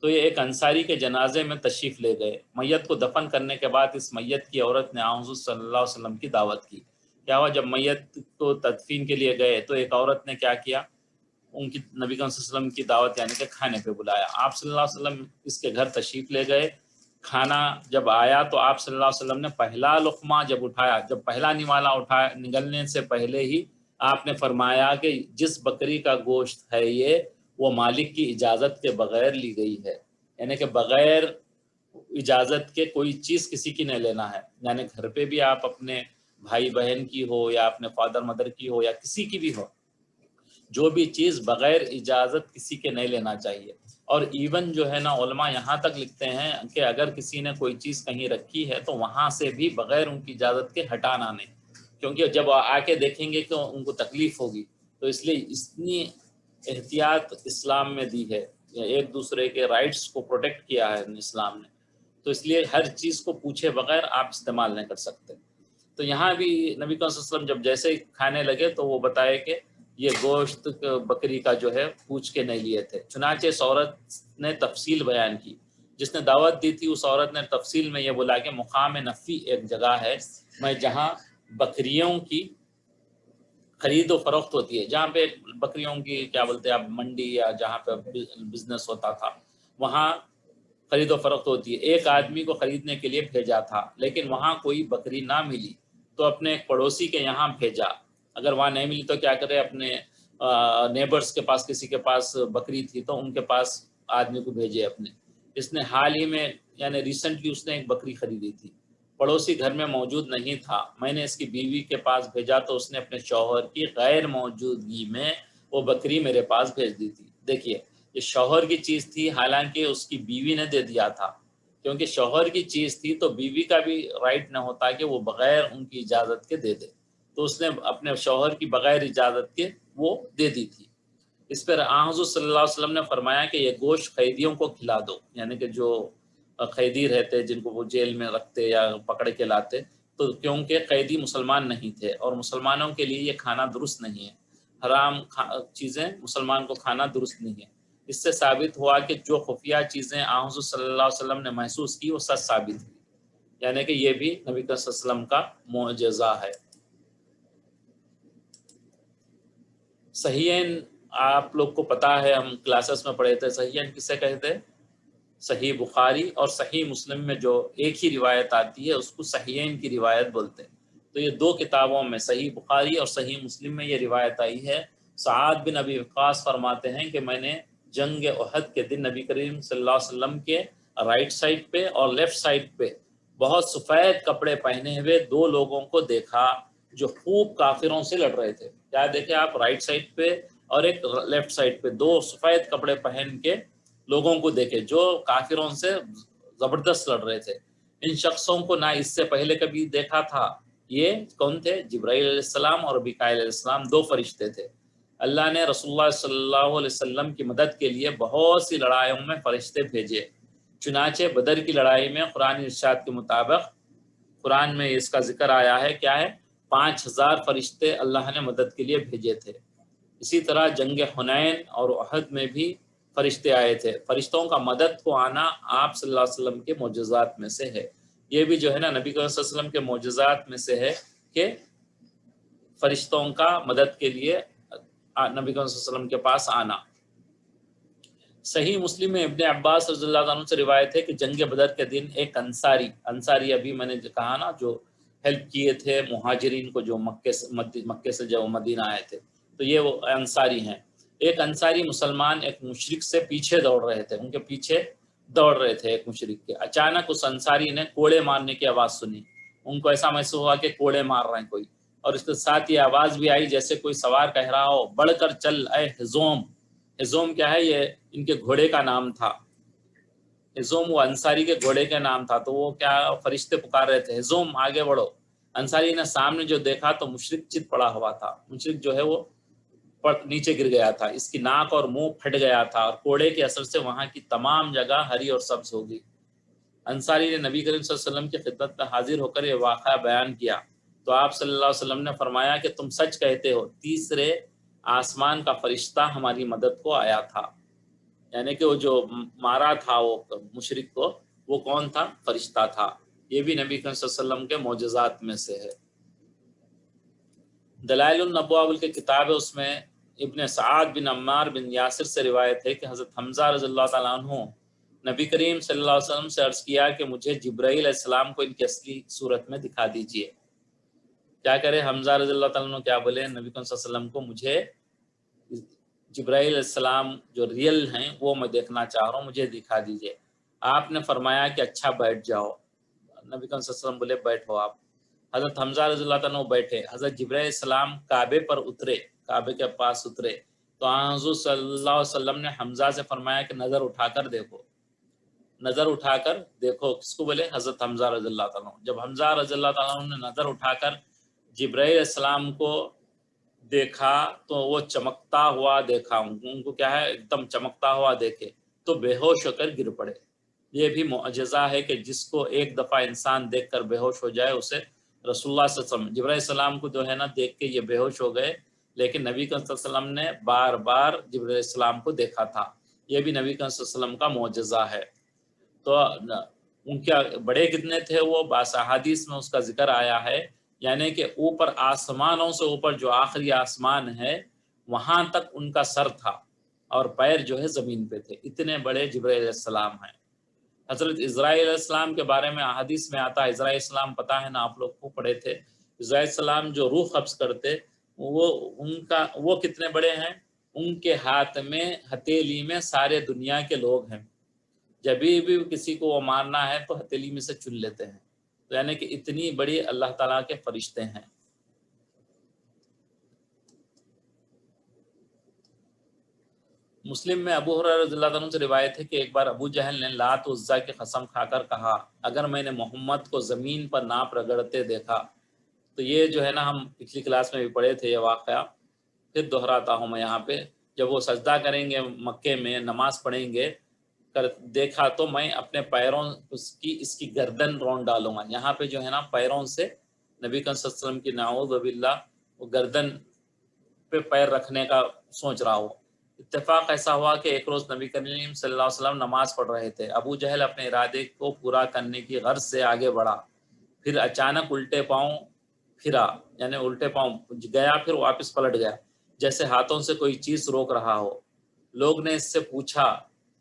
Speaker 1: تو یہ ایک انصاری کے جنازے میں تشریف لے گئے. میت کو دفن کرنے کے بعد اس میت کی عورت نے حضور صلی اللہ علیہ وسلم کی دعوت کی. کیا ہوا؟ جب میت کو تدفین کے لیے گئے تو ایک عورت نے کیا کیا؟ ان کی نبی صلی اللہ علیہ وسلم کی دعوت یعنی کہ کھانے پہ بلایا. آپ صلی اللہ علیہ وسلم اس کے گھر تشریف لے گئے. کھانا جب آیا تو آپ صلی اللہ علیہ وسلم نے پہلا لقمہ جب اٹھایا، جب پہلا نوالا اٹھایا، نگلنے سے پہلے ہی آپ نے فرمایا کہ جس بکری کا گوشت ہے یہ، وہ مالک کی اجازت کے بغیر لی گئی ہے. یعنی کہ بغیر اجازت کے کوئی چیز کسی کی نہیں لینا ہے. یعنی گھر پہ بھی آپ اپنے بھائی بہن کی ہو یا اپنے فادر مدر کی ہو یا کسی کی بھی ہو، جو بھی چیز بغیر اجازت کسی کے نہیں لینا چاہیے. اور ایون جو ہے نا، علماء یہاں تک لکھتے ہیں کہ اگر کسی نے کوئی چیز کہیں رکھی ہے تو وہاں سے بھی بغیر ان کی اجازت کے ہٹانا نہیں، کیونکہ جب آ کے دیکھیں گے کہ ان کو تکلیف ہوگی. تو اس لیے اتنی احتیاط اسلام میں دی ہے، ایک دوسرے کے رائٹس کو پروٹیکٹ کیا ہے اسلام نے. تو اس لیے ہر چیز کو پوچھے بغیر آپ استعمال نہیں کر سکتے. تو یہاں بھی نبی صلی اللہ علیہ وسلم جب جیسے ہی کھانے لگے تو وہ بتائے کہ یہ گوشت بکری کا جو ہے پوچھ کے نہیں لیے تھے. چنانچہ اس عورت نے تفصیل بیان کی، جس نے دعوت دی تھی اس عورت نے تفصیل میں یہ بولا کہ مقام نفی ایک جگہ ہے میں جہاں بکریوں کی خرید و فروخت ہوتی ہے، جہاں پہ بکریوں کی کیا بولتے ہیں آپ، منڈی یا جہاں پہ بزنس ہوتا تھا وہاں خرید و فروخت ہوتی ہے. ایک آدمی کو خریدنے کے لیے بھیجا تھا لیکن وہاں کوئی بکری نہ ملی تو اپنے ایک پڑوسی کے یہاں بھیجا. اگر وہاں نہیں ملی تو کیا کرے، اپنے نیبرز کے پاس کسی کے پاس بکری تھی تو ان کے پاس آدمی کو بھیجے اپنے. اس نے حال ہی میں یعنی ریسنٹلی اس نے ایک بکری خریدی تھی، پڑوسی گھر میں موجود نہیں تھا. میں نے اس کی بیوی کے پاس بھیجا تو اس نے اپنے شوہر کی غیر موجودگی میں وہ بکری میرے پاس بھیج دی تھی. دیکھیے یہ شوہر کی چیز تھی، حالانکہ اس کی بیوی نے دے دیا تھا. کیونکہ شوہر کی چیز تھی تو بیوی کا بھی رائٹ نہ ہوتا کہ وہ بغیر ان کی اجازت کے دے دے. تو اس نے اپنے شوہر کی بغیر اجازت کے وہ دے دی تھی. اس پر حضور صلی اللہ علیہ وسلم نے فرمایا کہ یہ گوشت قیدیوں کو کھلا دو. یعنی کہ جو قیدی رہتے جن کو وہ جیل میں رکھتے یا پکڑ کے لاتے تو کیونکہ قیدی مسلمان نہیں تھے اور مسلمانوں کے لیے یہ کھانا درست نہیں ہے، حرام چیزیں مسلمان کو کھانا درست نہیں ہے۔ اس سے ثابت ہوا کہ جو خفیہ چیزیں حضور صلی اللہ علیہ وسلم نے محسوس کی وہ سچ ثابت ہوئی، یعنی کہ یہ بھی نبی صلی اللہ علیہ وسلم کا معجزہ ہے۔ صحیحین آپ لوگ کو پتہ ہے، ہم کلاسز میں پڑھے تھے، صحیحین کسے کہتے ہیں؟ صحیح بخاری اور صحیح مسلم میں جو ایک ہی روایت آتی ہے اس کو صحیحین کی روایت بولتے ہیں۔ تو یہ دو کتابوں میں صحیح بخاری اور صحیح مسلم میں یہ روایت آئی ہے۔ سعد بن ابی وقاص فرماتے ہیں کہ میں نے جنگ احد کے دن نبی کریم صلی اللہ علیہ وسلم کے رائٹ سائڈ پہ اور لیفٹ سائڈ پہ بہت سفید کپڑے پہنے ہوئے دو لوگوں کو دیکھا جو خوب کافروں سے لڑ رہے تھے۔ کیا دیکھے آپ؟ رائٹ سائڈ پہ اور ایک لیفٹ سائڈ پہ دو سفید کپڑے پہن کے لوگوں کو دیکھے جو کافروں سے زبردست لڑ رہے تھے۔ ان شخصوں کو نہ اس سے پہلے کبھی دیکھا تھا۔ یہ کون تھے؟ جبرائیل علیہ السلام اور میکائیل علیہ السلام، دو فرشتے تھے۔ اللہ نے رسول اللہ صلی اللہ علیہ وسلم کی مدد کے لیے بہت سی لڑائیوں میں فرشتے بھیجے۔ چنانچہ بدر کی لڑائی میں قرآن ارشاد کے مطابق قرآن میں اس کا ذکر آیا ہے، کیا ہے؟ 5000 فرشتے اللہ نے مدد کے لیے بھیجے تھے۔ اسی طرح جنگ حنین اور احد میں بھی فرشتے آئے تھے۔ فرشتوں کا مدد کو آنا آپ صلی اللہ علیہ وسلم کے معجزات میں سے ہے۔ یہ بھی جو ہے نا نبی صلی اللہ علیہ وسلم کے معجزات میں سے ہے کہ فرشتوں کا مدد کے لیے نبی صلی اللہ علیہ وسلم کے پاس آنا۔ صحیح مسلم میں ابن عباس رضی اللہ عنہ سے روایت ہے کہ جنگ بدر کے دن ایک انصاری ابھی میں نے کہا نا جو ہیلپ کیے تھے مہاجرین کو جو مکے سے جو مدینہ آئے تھے، تو یہ وہ انصاری ہیں۔ ایک انصاری مسلمان ایک مشرک سے پیچھے دوڑ رہے تھے، ان کے پیچھے دوڑ رہے تھے ایک مشرک کے۔ اچانک اس انصاری نے کوڑے مارنے کی آواز سنی، ان کو ایسا محسوس ہوا کہ کوڑے مار رہے ہیں کوئی، اور اس کے ساتھ یہ آواز بھی آئی جیسے کوئی سوار کہہ رہا ہو بڑھ کر چل اے ہزوم۔ ہزوم کیا ہے؟ یہ ان کے گھوڑے کا نام تھا۔ ہزوم وہ انصاری کے گھوڑے کا نام تھا، تو وہ کیا فرشتے پکار رہے تھے ہزوم آگے بڑھو۔ انصاری نے سامنے جو دیکھا تو مشرک چت پڑا ہوا تھا، مشرک جو ہے وہ نیچے گر گیا تھا، اس کی ناک اور منہ پھٹ گیا تھا اور کوڑے کے اثر سے وہاں کی تمام جگہ ہری اور سبز ہو گئی۔ انصاری نے نبی کریم صلی اللہ علیہ وسلم کی خدمت میں حاضر ہو کر یہ واقعہ بیان کیا تو آپ صلی اللہ علیہ وسلم نے فرمایا کہ تم سچ کہتے ہو، تیسرے آسمان کا فرشتہ ہماری مدد کو آیا تھا۔ یعنی کہ وہ جو مارا تھا وہ مشرک کو، وہ کون تھا؟ فرشتہ تھا۔ یہ بھی نبی کریم صلی اللہ علیہ وسلم کے معجزات میں سے ہے۔ دلائل النبوہ کی کتاب ہے، اس میں ابن سعد بن عمار بن یاسر سے روایت ہے کہ حضرت حمزہ رضی اللہ تعالیٰ عنہ نبی کریم صلی اللہ علیہ وسلم سے عرض کیا کہ مجھے جبرائیل علیہ السلام کو ان کی اصلی صورت میں دکھا دیجئے۔ کیا کرے حمزہ رضی اللہ تعالیٰ عنہ؟ کیا بولے نبی کریم صلی اللہ علیہ وسلم کو مجھے جبرائیل علیہ السلام جو ریئل ہیں وہ میں دیکھنا چاہ رہا ہوں، مجھے دکھا دیجئے۔ آپ نے فرمایا کہ اچھا بیٹھ جاؤ۔ نبی کریم صلی اللہ علیہ وسلم بولے بیٹھو آپ۔ حضرت حمزہ رضی اللہ تعالیٰ عنہ بیٹھے۔ حضرت جبرائیل علیہ السلام کعبے پر اترے، کعبے کے پاس اترے تو حضور صلی اللہ علیہ وسلم نے حمزہ سے فرمایا کہ نظر اٹھا کر دیکھو، نظر اٹھا کر دیکھو۔ کس کو بولے؟ حضرت حمزہ رضی اللہ تعالیٰ عنہ۔ جب حمزہ رضی اللہ تعالیٰ عنہ نے نظر اٹھا کر جبرائیل علیہ السلام کو دیکھا تو وہ چمکتا ہوا دیکھا، ان کو کیا ہے ایک دم چمکتا ہوا دیکھے تو بے ہوش ہو کر گر پڑے۔ یہ بھی معجزہ ہے کہ جس کو ایک دفعہ انسان دیکھ کر بے ہوش ہو جائے اسے رسول اللہ صلی اللہ علیہ وسلم، جبرائیل علیہ السلام کو جو ہے نا دیکھ کے یہ بے ہوش ہو گئے، لیکن نبی صلی اللہ علیہ وسلم نے بار بار جبرائیل علیہ السلام کو دیکھا تھا۔ یہ بھی نبی صلی اللہ علیہ وسلم کا معجزہ ہے۔ تو ان کے بڑے کتنے تھے وہ بعض احادیث میں اس کا ذکر آیا ہے، یعنی کہ اوپر آسمانوں سے اوپر جو آخری آسمان ہے وہاں تک ان کا سر تھا اور پیر جو ہے زمین پہ تھے، اتنے بڑے جبرائیل علیہ السلام ہیں۔ حضرت اسرائیل علیہ السلام کے بارے میں احادیث میں آتا ہے، اسرائیل علیہ السلام پتہ ہے نا آپ لوگ کو پڑھے تھے، اسرائیل علیہ السلام جو روح قبض کرتے وہ کتنے بڑے ہیں؟ ان کے ہاتھ میں ہتھیلی میں سارے دنیا کے لوگ ہیں، جب بھی کسی کو وہ مارنا ہے تو ہتھیلی میں سے چن لیتے ہیں، تو یعنی کہ اتنی بڑی اللہ تعالیٰ کے فرشتے ہیں۔ مسلم میں ابو ہریرہ رضی اللہ عنہ سے روایت ہے کہ ایک بار ابو جہل نے لات و عزا کی قسم کھا کر کہا اگر میں نے محمد کو زمین پر ناپ رگڑتے دیکھا تو یہ جو ہے نا ہم پچھلی کلاس میں بھی پڑھے تھے یہ واقعہ، پھر دہراتا ہوں میں یہاں پہ، جب وہ سجدہ کریں گے مکے میں نماز پڑھیں گے دیکھا تو میں اپنے پیروں اس کی گردن رون ڈالوں گا، یہاں پہ جو ہے نا پیروں سے نبی کریم صلی اللہ علیہ وسلم کی نعوذ باللہ وہ گردن پہ پیر رکھنے کا سوچ رہا ہو۔ اتفاق ایسا ہوا کہ ایک روز نبی کریم صلی اللہ علیہ وسلم نماز پڑھ رہے تھے، ابو جہل اپنے ارادے کو پورا کرنے کی غرض سے آگے بڑھا، پھر اچانک الٹے پاؤں پھرا، یعنی الٹے پاؤں گیا، پھر واپس پلٹ گیا، جیسے ہاتھوں سے کوئی چیز روک رہا ہو۔ لوگ نے اس سے پوچھا،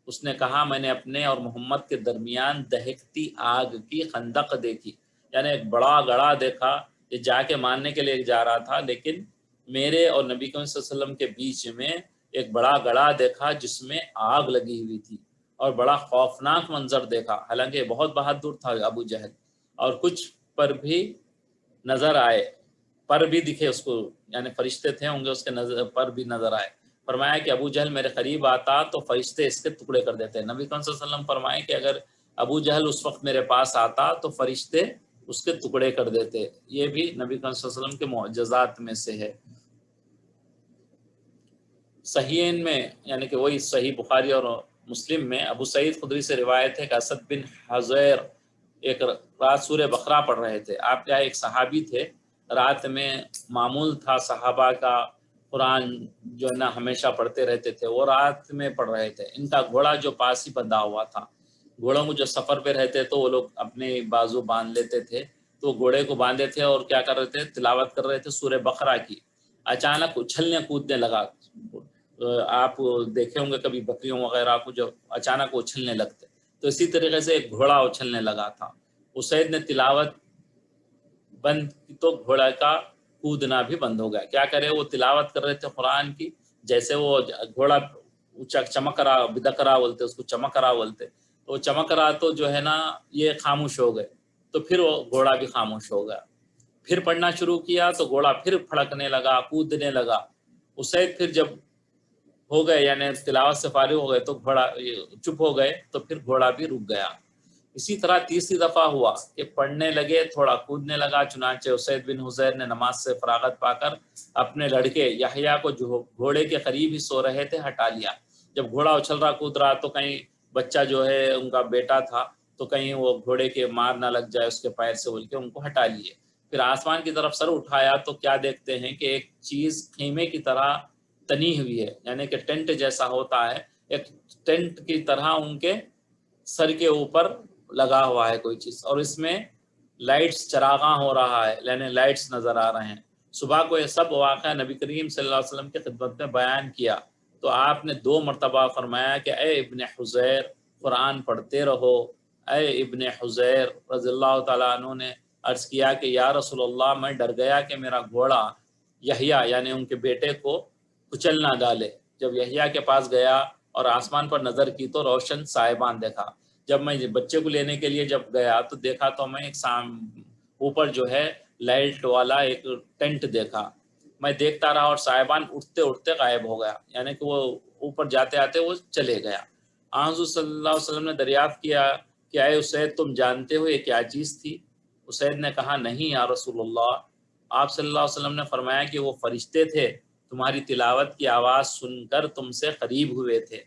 Speaker 1: اس نے کہا میں نے اپنے اور محمد کے درمیان دہکتی آگ کی خندق دیکھی، یعنی ایک بڑا گڑھا دیکھا، یہ جا کے ماننے کے لیے جا رہا تھا، لیکن میرے اور نبی کریم صلی اللہ علیہ وسلم کے بیچ میں ایک بڑا گڑھا دیکھا جس میں آگ لگی ہوئی تھی، اور بڑا خوفناک منظر دیکھا، حالانکہ بہت بہادر تھا ابو جہل، اور کچھ پر بھی نظر آئے، پر بھی دکھے اس کو، یعنی فرشتے تھے ہوں گے اس کے نظر پر بھی نظر آئے۔ فرمایا کہ ابو جہل میرے قریب آتا تو فرشتے اس کے ٹکڑے کر دیتے۔ نبی کریم صلی اللہ علیہ وسلم فرمائے کہ اگر ابو جہل اس وقت میرے پاس آتا تو فرشتے اس کے ٹکڑے کر دیتے۔ یہ بھی نبی کریم صلی اللہ علیہ وسلم کے معجزات میں سے ہے۔ صحیحین میں یعنی کہ وہی صحیح بخاری اور مسلم میں ابو سعید خدری سے روایت ہے کہ اسد بن حضیر ایک رات سورہ بقرہ پڑھ رہے تھے۔ آپ کیا ایک صحابی تھے، رات میں معمول تھا صحابہ کا قرآن جو ہے نا ہمیشہ پڑھتے رہتے تھے، وہ رات میں پڑھ رہے تھے۔ ان کا گھوڑا جو پاس ہی بندھا ہوا تھا، گھوڑوں کو جو سفر پہ رہتے تو وہ لوگ اپنے بازو باندھ لیتے تھے، تو گھوڑے کو باندھے تھے اور کیا کر رہے تھے، تلاوت کر رہے تھے سورہ بقرہ کی۔ اچانک اچھلنے کودنے لگا، آپ دیکھے ہوں گے کبھی بکریوں وغیرہ کو جو اچانک اچھلنے لگتے، تو اسی طریقے سے ایک گھوڑا اچھلنے لگا تھا۔ اسید نے تلاوت بند کی تو گھوڑا کا کودنا بھی بند ہو گیا۔ کیا کرے، وہ تلاوت کر رہے تھے قرآن کی، جیسے وہ گھوڑا چمک رہا، بدک رہا بولتے اس کو، چمک رہا بولتے، تو وہ چمک رہا تو جو ہے نا یہ خاموش ہو گئے، تو پھر وہ گھوڑا بھی خاموش ہو گیا۔ پھر پڑھنا شروع کیا تو گھوڑا پھر پھڑکنے لگا، کودنے لگا۔ اسید پھر جب ہو گئے یعنی تلاوت سے فارغ ہو گئے تو گھوڑا چپ ہو گئے، تو پھر گھوڑا بھی رک گیا۔ اسی طرح تیسری دفعہ ہوا کہ پڑھنے لگے، تھوڑا کودنے لگا، چنانچہ اسید بن حضیر نے نماز سے فراغت پا کر اپنے لڑکے یحییٰ کو جو گھوڑے کے قریب ہی سو رہے تھے ہٹا لیا۔ جب گھوڑا اچھل رہا کود رہا تو کہیں بچہ جو ہے ان کا بیٹا تھا تو کہیں وہ گھوڑے کے مار نہ لگ جائے اس کے پیر سے بول کے ان کو ہٹا لیے۔ پھر آسمان کی طرف سر اٹھایا تو کیا دیکھتے ہیں کہ ایک چیز خیمے کی طرح تنی ہوئی ہے، یعنی کہ ٹینٹ جیسا ہوتا ہے، ایک ٹینٹ کی طرح ان کے سر کے اوپر لگا ہوا ہے کوئی چیز، اور اس میں لائٹس چراغاں ہو رہا ہے، یعنی لائٹس نظر آ رہے ہیں۔ صبح کو یہ سب واقعہ نبی کریم صلی اللہ علیہ وسلم کی خدمت میں بیان کیا تو آپ نے 2 مرتبہ فرمایا کہ اے ابن حذیر قرآن پڑھتے رہو۔ اے ابن حذیر رضی اللہ تعالیٰ عنہ نے عرض کیا کہ یا رسول اللہ میں ڈر گیا کہ میرا گھوڑا یحییٰ یعنی ان کے بیٹے کو کچل نہ ڈالے۔ جب یحییٰ کے پاس گیا اور آسمان پر نظر کی تو روشن سائبان دیکھا۔ جب میں بچے کو لینے کے لیے جب گیا تو دیکھا تو میں ایک اوپر جو ہے لائٹ والا ایک ٹینٹ دیکھا۔ میں دیکھتا رہا اور سائبان اٹھتے اٹھتے غائب ہو گیا، یعنی کہ وہ اوپر جاتے آتے وہ چلے گیا۔ حضور صلی اللہ علیہ وسلم نے دریافت کیا کہ اے اسید تم جانتے ہو یہ کیا چیز تھی؟ اسید نے کہا نہیں یا رسول اللہ۔ آپ صلی اللہ علیہ وسلم نے فرمایا کہ وہ فرشتے تھے، تمہاری تلاوت کی آواز سن کر تم سے قریب ہوئے تھے۔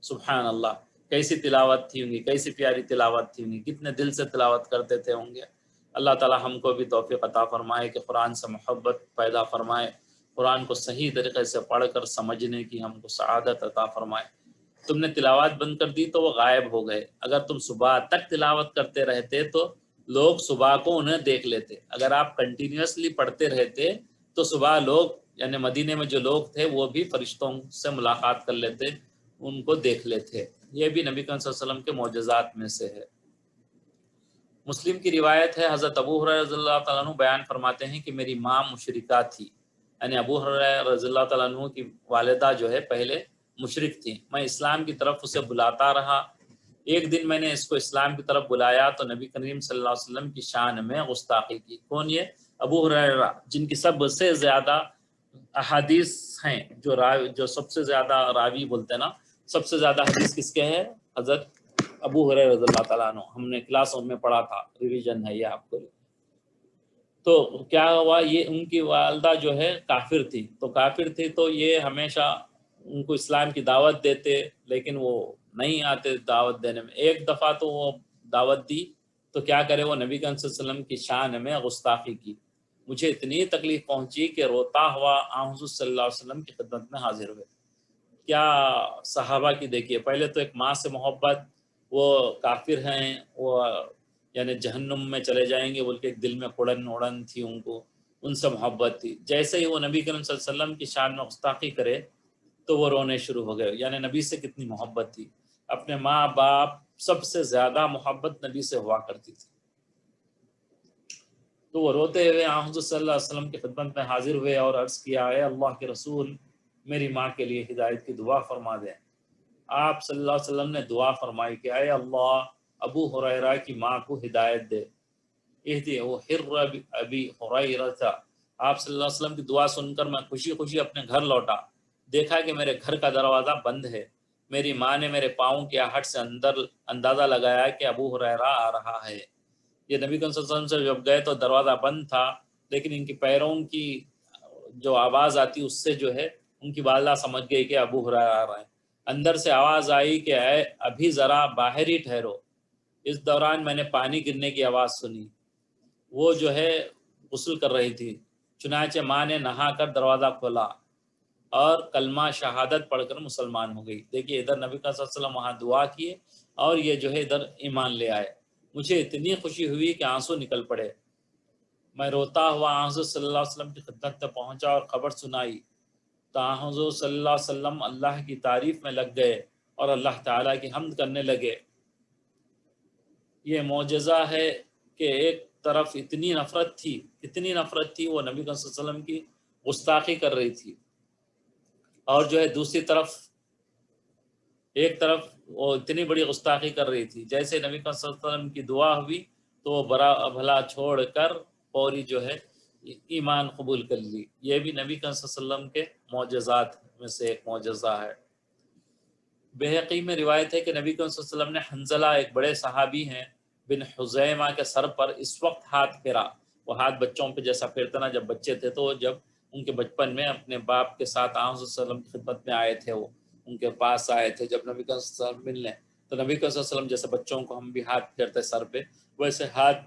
Speaker 1: سبحان اللہ، کیسی تلاوت تھی ہوں گی، کیسی پیاری تلاوت تھی ہوں گی، کتنے دل سے تلاوت کرتے تھے ہوں گے۔ اللہ تعالی ہم کو بھی توفیق عطا فرمائے کہ قرآن سے محبت پیدا فرمائے، قرآن کو صحیح طریقے سے پڑھ کر سمجھنے کی ہم کو سعادت عطا فرمائے۔ تم نے تلاوت بند کر دی تو وہ غائب ہو گئے، اگر تم صبح تک تلاوت کرتے رہتے تو لوگ صبح کو انہیں دیکھ لیتے۔ اگر آپ کنٹینیوسلی پڑھتے رہتے تو صبح لوگ یعنی مدینے میں جو لوگ تھے وہ بھی فرشتوں سے ملاقات کر لیتے، ان کو دیکھ لیتے۔ یہ بھی نبی کریم صلی اللہ علیہ وسلم کے معجزات میں سے ہے۔ مسلم کی روایت ہے، حضرت ابو ہریرہ رضی اللہ تعالیٰ عنہ بیان فرماتے ہیں کہ میری ماں مشرکہ تھی، یعنی ابو ہریرہ رضی اللہ تعالیٰ عنہ کی والدہ جو ہے پہلے مشرک تھی۔ میں اسلام کی طرف اسے بلاتا رہا۔ ایک دن میں نے اس کو اسلام کی طرف بلایا تو نبی کریم صلی اللہ علیہ وسلم کی شان میں گستاخی کی۔ کون یہ؟ ابو ہریرہ، جن کی سب سے زیادہ احادیث ہیں، جو سب سے زیادہ راوی بولتے ہیں نا، سب سے زیادہ حدیث کس کے ہے؟ حضرت ابو ہریرہ رضی اللہ تعالیٰ عنہ۔ ہم نے کلاس میں پڑھا تھا، ریویژن ہے یہ آپ کو۔ تو کیا ہوا، یہ ان کی والدہ جو ہے کافر تھی، تو کافر تھی تو یہ ہمیشہ ان کو اسلام کی دعوت دیتے، لیکن وہ نہیں آتے دعوت دینے میں۔ ایک دفعہ تو وہ دعوت دی تو کیا کرے، وہ نبی صلی اللہ علیہ وسلم کی شان میں گستاخی کی۔ مجھے اتنی تکلیف پہنچی کہ روتا ہوا آن حضور صلی اللہ علیہ وسلم کی خدمت میں حاضر ہوئے۔ کیا صحابہ کی دیکھیے، پہلے تو ایک ماں سے محبت، وہ کافر ہیں، وہ یعنی جہنم میں چلے جائیں گے بول کے ایک دل میں اڑن تھی ان کو، ان سے محبت تھی۔ جیسے ہی وہ نبی کریم صلی اللہ علیہ وسلم کی شان میں گستاخی کرے تو وہ رونے شروع ہو گئے، یعنی نبی سے کتنی محبت تھی، اپنے ماں باپ سب سے زیادہ محبت نبی سے ہوا کرتی تھی۔ تو وہ روتے ہوئے آن حضور صلی اللہ علیہ وسلم کی خدمت میں حاضر ہوئے اور عرض کیا، اے اللہ کے رسول، میری ماں کے لیے ہدایت کی دعا فرما دیں۔ آپ صلی اللہ علیہ وسلم نے دعا فرمائی کہ اے اللہ، ابو ہریرہ کی ماں کو ہدایت دے، اہدی وہ حر ابی ہریرہ تھا۔ آپ صلی اللہ علیہ وسلم کی دعا سن کر میں خوشی خوشی اپنے گھر لوٹا، دیکھا کہ میرے گھر کا دروازہ بند ہے۔ میری ماں نے میرے پاؤں کی آہٹ سے اندر اندازہ لگایا کہ ابو ہریرہ آ رہا ہے۔ یہ نبی صلی اللہ علیہ وسلم سے جب گئے تو دروازہ بند تھا، لیکن ان کی پیروں کی جو آواز آتی اس سے جو ہے ان کی والدہ سمجھ گئی کہ ابو ہریرہ آ رہے ہیں۔ اندر سے آواز آئی کہ اے ابھی ذرا باہر ہی ٹھہرو۔ اس دوران میں نے پانی گرنے کی آواز سنی، وہ جو ہے غسل کر رہی تھی، چنانچہ ماں نے نہا کر دروازہ کھولا اور کلمہ شہادت پڑھ کر مسلمان ہو گئی۔ دیکھیے ادھر نبی صلی اللہ علیہ وسلم وہاں دعا کیے اور یہ جو ہے ادھر ایمان لے آئے۔ مجھے اتنی خوشی ہوئی کہ آنسو نکل پڑے۔ میں روتا ہوا حضور صلی اللہ علیہ وسلم کی خدمت تک پہنچا اور خبر سنائی تو حضور صلی اللہ علیہ وسلم اللہ کی تعریف میں لگ گئے اور اللہ تعالیٰ کی حمد کرنے لگے۔ یہ معجزہ ہے کہ ایک طرف اتنی نفرت تھی وہ نبی صلی اللہ علیہ وسلم کی گستاخی کر رہی تھی، اور جو ہے دوسری طرف ایک طرف وہ اتنی بڑی گستاخی کر رہی تھی۔ جیسے نبی صلی اللہ علیہ وسلم کی دعا ہوئی تو وہ برا بھلا چھوڑ کر فوری جو ہے ایمان قبول کر لی۔ یہ بھی نبی صلی اللہ علیہ وسلم کے معجزات میں سے ایک معجزہ ہے۔ بہقی میں روایت ہے کہ نبی صلی اللہ علیہ وسلم نے حنظلہ، ایک بڑے صحابی ہیں، بن حزیمہ کے سر پر اس وقت ہاتھ پھیرا۔ وہ ہاتھ بچوں پہ جیسا پھیرتا نا، جب بچے تھے تو جب ان کے بچپن میں اپنے باپ کے ساتھ آن صلی اللہ علیہ وسلم کی خدمت میں آئے تھے، وہ ان کے پاس آئے تھے جب نبی صلی اللہ علیہ وسلم ملنے، تو نبی صلی اللہ علیہ وسلم جیسے بچوں کو ہم بھی ہاتھ پھیرتے سر پہ، ویسے ہاتھ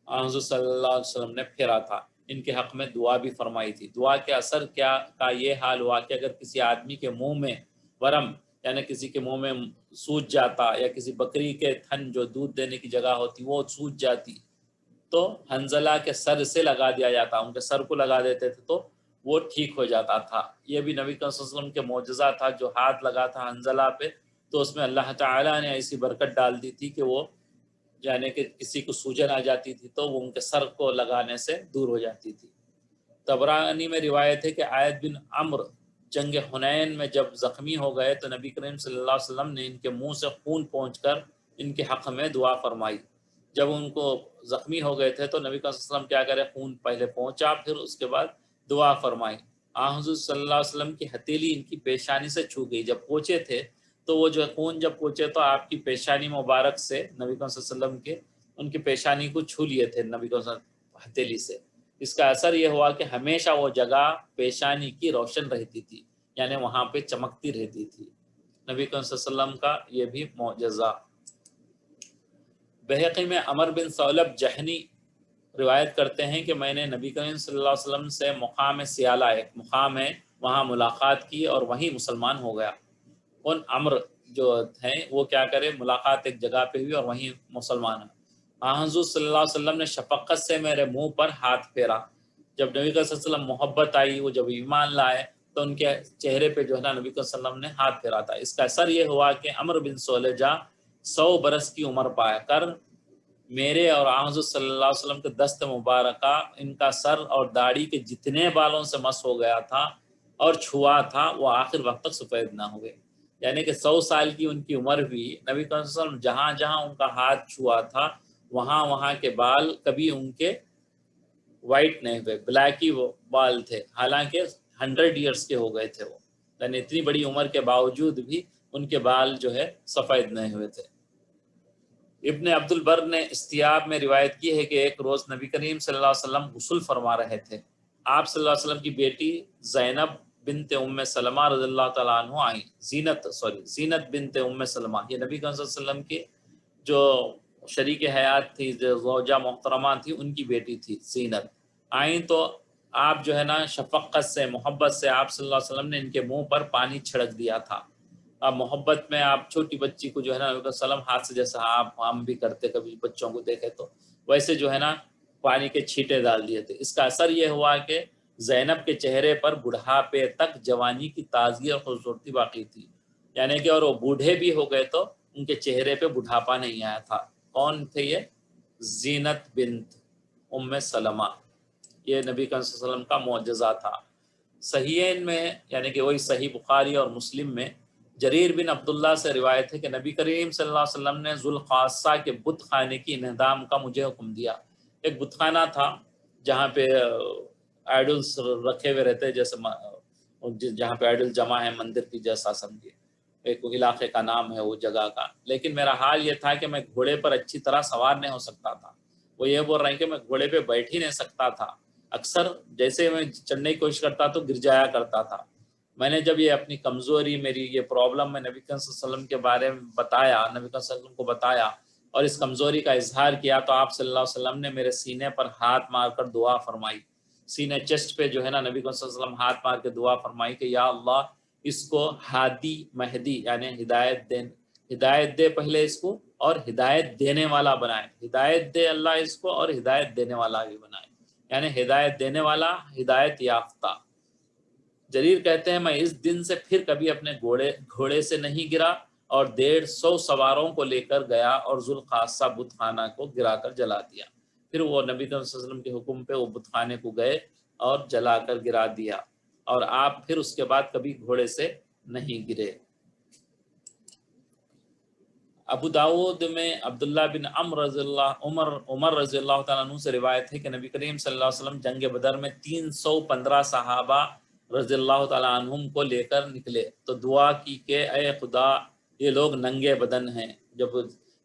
Speaker 1: آن صلی اللہ علیہ وسلم نے پھیرا تھا۔ ان کے حق میں دعا بھی فرمائی تھی۔ دعا کے اثر کیا کا یہ حال ہوا کہ اگر کسی آدمی کے منہ میں ورم، یعنی کسی کے منہ میں سوج جاتا، یا کسی بکری کے تھن جو دودھ دینے کی جگہ ہوتی وہ سوج جاتی، تو حنظلہ کے سر سے لگا دیا جاتا، ان کے سر کو لگا دیتے تھے تو وہ ٹھیک ہو جاتا تھا۔ یہ بھی نبی صلی اللہ علیہ وسلم کے معجزہ تھا، جو ہاتھ لگا تھا حنظلہ پہ تو اس میں اللہ تعالیٰ نے ایسی برکت ڈال دی تھی کہ وہ یعنی کہ کسی کو سوجن آ جاتی تھی تو وہ ان کے سر کو لگانے سے دور ہو جاتی تھی۔ طبرانی میں روایت ہے کہ عائد بن عمرو جنگ حنین میں جب زخمی ہو گئے تو نبی کریم صلی اللہ علیہ وسلم نے ان کے منہ سے خون پہنچ کر ان کے حق میں دعا فرمائی۔ جب ان کو زخمی ہو گئے تھے تو نبی صلی اللہ علیہ وسلم کیا کرے، خون پہلے پہنچا، پھر اس کے بعد دعا فرمائی۔ حضور صلی اللہ علیہ وسلم کی ہتھیلی ان کی پیشانی سے چھو گئی، جب پہنچے تھے تو وہ جو خون جب پہنچے تو آپ کی پیشانی مبارک سے نبی صلی اللہ علیہ وسلم کے ان کی پیشانی کو چھو لیے تھے نبی صلی اللہ علیہ وسلم ہتھیلی سے۔ اس کا اثر یہ ہوا کہ ہمیشہ وہ جگہ پیشانی کی روشن رہتی تھی، یعنی وہاں پہ چمکتی رہتی تھی۔ نبی صلی اللہ علیہ وسلم کا یہ بھی معجزہ۔ بہقی میں عمر بن ثعلب جہنی روایت کرتے ہیں کہ میں نے نبی کریم صلی اللہ علیہ وسلم سے مقام سیالہ، ایک مقام ہے وہاں ملاقات کی اور وہیں مسلمان ہو گیا۔ ان عمر جو ہیں وہ کیا کرے، ملاقات ایک جگہ پہ ہوئی اور وہیں مسلمان ہیں۔ حضور صلی اللہ علیہ وسلم نے شفقت سے میرے منہ پر ہاتھ پھیرا۔ جب نبی صلی اللہ علیہ وسلم محبت آئی، وہ جب ایمان لائے تو ان کے چہرے پہ جو ہے نا نبی صلی اللہ علیہ وسلم نے ہاتھ پھیرا تھا۔ اس کا اثر یہ ہوا کہ عمر بن ثعلجہ 100 برس کی عمر پایا کر میرے اور حضور صلی اللہ علیہ وسلم کے دست مبارکہ، ان کا سر اور داڑھی کے جتنے بالوں سے مس ہو گیا تھا اور چھوا تھا وہ آخر وقت تک سفید نہ ہوئے۔ یعنی کہ 100 سال کی ان کی عمر ہوئی، نبی صلی اللہ علیہ وسلم جہاں جہاں ان کا ہاتھ چھوا تھا وہاں وہاں کے بال کبھی ان کے وائٹ نہیں ہوئے، بلیک ہی وہ بال تھے، حالانکہ 100 ایئرس کے ہو گئے تھے وہ، یعنی اتنی بڑی عمر کے باوجود بھی ان کے بال جو ہے سفید نہیں ہوئے تھے۔ ابن عبد البر نے استیاب میں روایت کی ہے کہ ایک روز نبی کریم صلی اللہ علیہ وسلم غسل فرما رہے تھے۔ آپ صلی اللہ علیہ وسلم کی بیٹی زینب بنت ام سلمہ رضی اللہ تعالیٰ عنہ آئیں، زینت بنت ام سلمہ، یہ نبی صلی اللہ علیہ وسلم کی جو شریک حیات تھی، جو زوجہ محترمہ تھی، ان کی بیٹی تھی زینت۔ آئیں تو آپ جو ہے نا شفقت سے محبت سے آپ صلی اللہ علیہ وسلم نے ان کے منہ پر پانی چھڑک دیا تھا. اب محبت میں آپ چھوٹی بچی کو جو ہے نا نبی وسلم ہاتھ سے جیسا ہم بھی کرتے کبھی بچوں کو دیکھے تو ویسے جو ہے نا پانی کے چھینٹے ڈال دیے تھے. اس کا اثر یہ ہوا کہ زینب کے چہرے پر بڑھاپے تک جوانی کی تازگی اور خوبصورتی باقی تھی. یعنی کہ اور وہ بوڑھے بھی ہو گئے تو ان کے چہرے پہ بڑھاپا نہیں آیا تھا. کون تھے یہ؟ زینت بنت ام سلمہ. یہ نبی صلی اللہ علیہ وسلم کا معجزہ تھا. صحیحین میں یعنی کہ وہی صحیح بخاری اور مسلم میں جریر بن عبداللہ سے روایت ہے کہ نبی کریم صلی اللہ علیہ وسلم نے ذوالخاصہ کے بت خانے کی انہدام کا مجھے حکم دیا. ایک بت خانہ تھا جہاں پہ آئیڈلس رکھے ہوئے رہتے، جیسے جہاں پہ آئیڈل جمع ہے مندر کی جیسا سمجھیے، ایک علاقے کا نام ہے وہ جگہ کا. لیکن میرا حال یہ تھا کہ میں گھوڑے پر اچھی طرح سوار نہیں ہو سکتا تھا. وہ یہ بول رہے ہیں کہ میں گھوڑے پہ بیٹھ ہی نہیں سکتا تھا. اکثر جیسے میں چڑھنے کی کوشش کرتا تو گر جایا کرتا تھا. میں نے جب یہ اپنی کمزوری، میری یہ پرابلم میں نبی صلی اللہ علیہ وسلم کے بارے میں بتایا، نبی صلی اللہ علیہ وسلم کو بتایا اور اس کمزوری کا اظہار کیا تو آپ صلی اللہ علیہ وسلم نے میرے سینے پر ہاتھ مار کر دعا فرمائی. سینے چیسٹ پہ جو ہے نا نبی صلی اللہ علیہ وسلم ہاتھ مار کے دعا فرمائی کہ یا اللہ اس کو ہادی مہدی یعنی ہدایت دے پہلے اس کو، اور ہدایت دینے والا بنائے. ہدایت دے اللہ اس کو اور ہدایت دینے والا بھی بنائے، یعنی ہدایت دینے والا، ہدایت یافتہ. جریر کہتے ہیں میں اس دن سے پھر کبھی اپنے گھوڑے سے نہیں گرا اور 150 سواروں کو لے کر گیا اور ذوالخاصہ بت خانہ کو گرا کر جلا دیا. پھر وہ نبی صلی اللہ علیہ وسلم کے حکم پہ وہ بت خانے کو گئے اور جلا کر گرا دیا، اور آپ پھر اس کے بعد کبھی گھوڑے سے نہیں گرے. ابو داود میں عبداللہ بن عمر رضی اللہ تعالیٰ عنہ سے روایت ہے کہ نبی کریم صلی اللہ علیہ وسلم جنگ بدر میں 315 صحابہ رضی اللہ تعالیٰ عنہم کو لے کر نکلے تو دعا کی کہ اے خدا یہ لوگ ننگے بدن ہیں. جب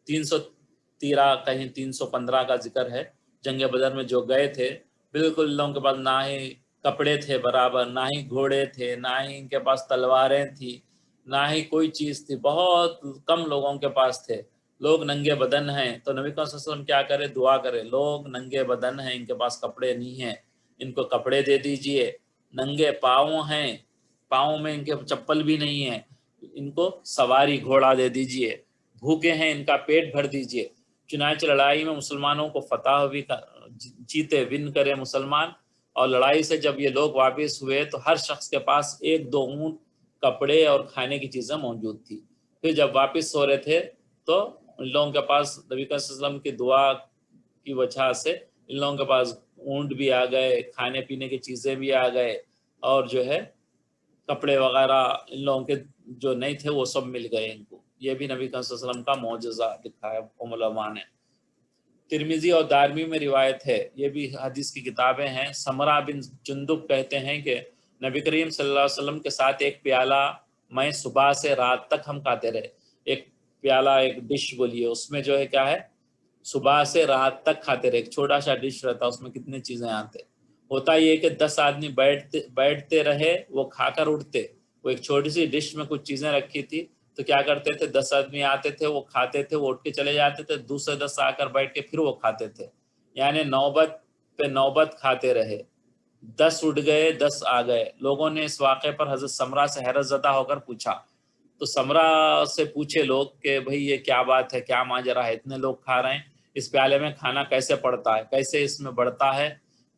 Speaker 1: 313 کہیں 315 کا ذکر ہے، جنگ بدر میں جو گئے تھے بالکل لوگوں کے پاس نہ ہی کپڑے تھے برابر، نہ ہی گھوڑے تھے، نہ ہی ان کے پاس تلواریں تھی، نہ ہی کوئی چیز تھی، بہت کم لوگوں کے پاس تھے. لوگ ننگے بدن ہیں تو نبی صلی اللہ علیہ وسلم کیا کرے؟ دعا کرے لوگ ننگے بدن ہیں، ان کے پاس کپڑے نہیں ہیں، ان کو کپڑے دے دیجئے. ننگے پاؤں ہیں، پاؤں میں ان کے چپل بھی نہیں ہیں، ان کو سواری گھوڑا دے دیجئے. بھوکے ہیں، ان کا پیٹ بھر دیجئے. چنانچہ لڑائی میں مسلمانوں کو فتح ہوئی، جیتے ون کرے مسلمان. اور لڑائی سے جب یہ لوگ واپس ہوئے تو ہر شخص کے پاس 1-2 اونٹ، کپڑے اور کھانے کی چیزیں موجود تھی. پھر جب واپس ہو رہے تھے تو ان لوگوں کے پاس نبی صلی اللہ علیہ وسلم کی دعا کی وجہ سے ان لوگوں کے پاس اونٹ بھی آ گئے، کھانے پینے کی چیزیں بھی آ گئے، اور جو ہے کپڑے وغیرہ ان لوگوں کے جو نہیں تھے وہ سب مل گئے ان کو. یہ بھی نبی صلی اللہ علیہ وسلم کا معجزہ لکھا ہے علماء نے. ترمذی اور دارمی میں روایت ہے، یہ بھی حدیث کی کتابیں ہیں. سمرہ بن جندب کہتے ہیں کہ نبی کریم صلی اللہ علیہ وسلم کے ساتھ ایک پیالہ میں صبح سے رات تک ہم کھاتے رہے. ایک پیالہ، ایک ڈش بولیے، اس میں جو ہے کیا ہے، صبح سے رات تک کھاتے رہے. ایک چھوٹا سا ڈش رہتا، اس میں کتنی چیزیں آتے. ہوتا یہ کہ 10 آدمی بیٹھتے رہے، وہ کھا کر اٹھتے. وہ ایک چھوٹی سی ڈش میں کچھ چیزیں رکھی تھی تو کیا کرتے تھے، 10 آدمی آتے تھے، وہ کھاتے تھے، وہ اٹھ کے چلے جاتے تھے، دوسرے 10 آ کر بیٹھ کے پھر وہ کھاتے تھے. یعنی نوبت پہ نوبت کھاتے رہے. 10 اٹھ گئے، 10 آ گئے. لوگوں نے اس واقعے پر حضرت سمرہ سے حیرت زدہ ہو کر پوچھا. تو سمرہ سے پوچھے لوگ کہ بھئی یہ کیا بات ہے، کیا ماجرا ہے، اتنے لوگ کھا رہے ہیں، اس پیالے میں کھانا کیسے پڑتا ہے، کیسے اس میں بڑھتا ہے،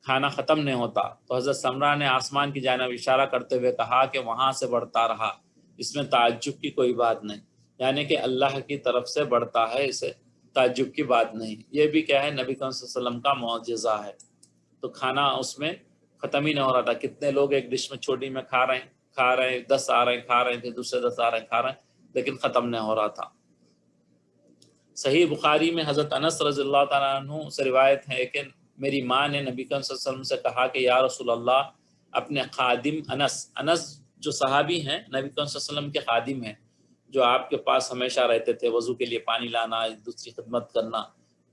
Speaker 1: کھانا ختم نہیں ہوتا. تو حضرت سمرہ نے آسمان کی جانب اشارہ کرتے ہوئے کہا کہ وہاں سے بڑھتا رہا، اس میں تعجب کی کوئی بات نہیں. یعنی کہ اللہ کی طرف سے بڑھتا ہے، اسے تعجب کی بات نہیں. یہ بھی کیا ہے، نبی صلی اللہ علیہ وسلم کا معجزہ ہے. تو کھانا اس میں ختم ہی نہیں ہو رہا تھا. کتنے لوگ ایک ڈش میں چھوٹی میں کھا رہے ہیں، 10 آ رہے ہیں کھا رہے ہیں، پھر دوسرے 10 آ رہے ہیں کھا رہے ہیں، لیکن ختم نہیں ہو رہا تھا. صحیح بخاری میں حضرت انس رضی اللہ تعالیٰ عنہ سے روایت ہے کہ میری ماں نے نبی صلی اللہ علیہ وسلم سے کہا کہ یا رسول اللہ، اپنے خادم انس جو صحابی ہیں، نبی صلی اللہ علیہ وسلم کے خادم ہیں، جو آپ کے پاس ہمیشہ رہتے تھے، وضو کے لیے پانی لانا، دوسری خدمت کرنا،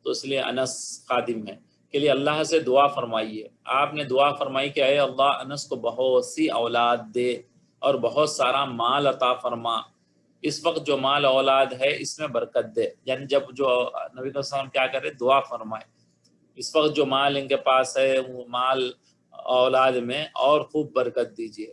Speaker 1: تو اس لیے انس خادم ہے، کے لیے اللہ سے دعا فرمائیے. آپ نے دعا فرمائی کہ اے اللہ انس کو بہت سی اولاد دے اور بہت سارا مال عطا فرما. اس وقت جو مال اولاد ہے اس میں برکت دے. یعنی جب جو نبی صلی اللہ علیہ وسلم کیا کرے، دعا فرمائے. اس وقت جو مال ان کے پاس ہے وہ مال اولاد میں اور خوب برکت دیجیے۔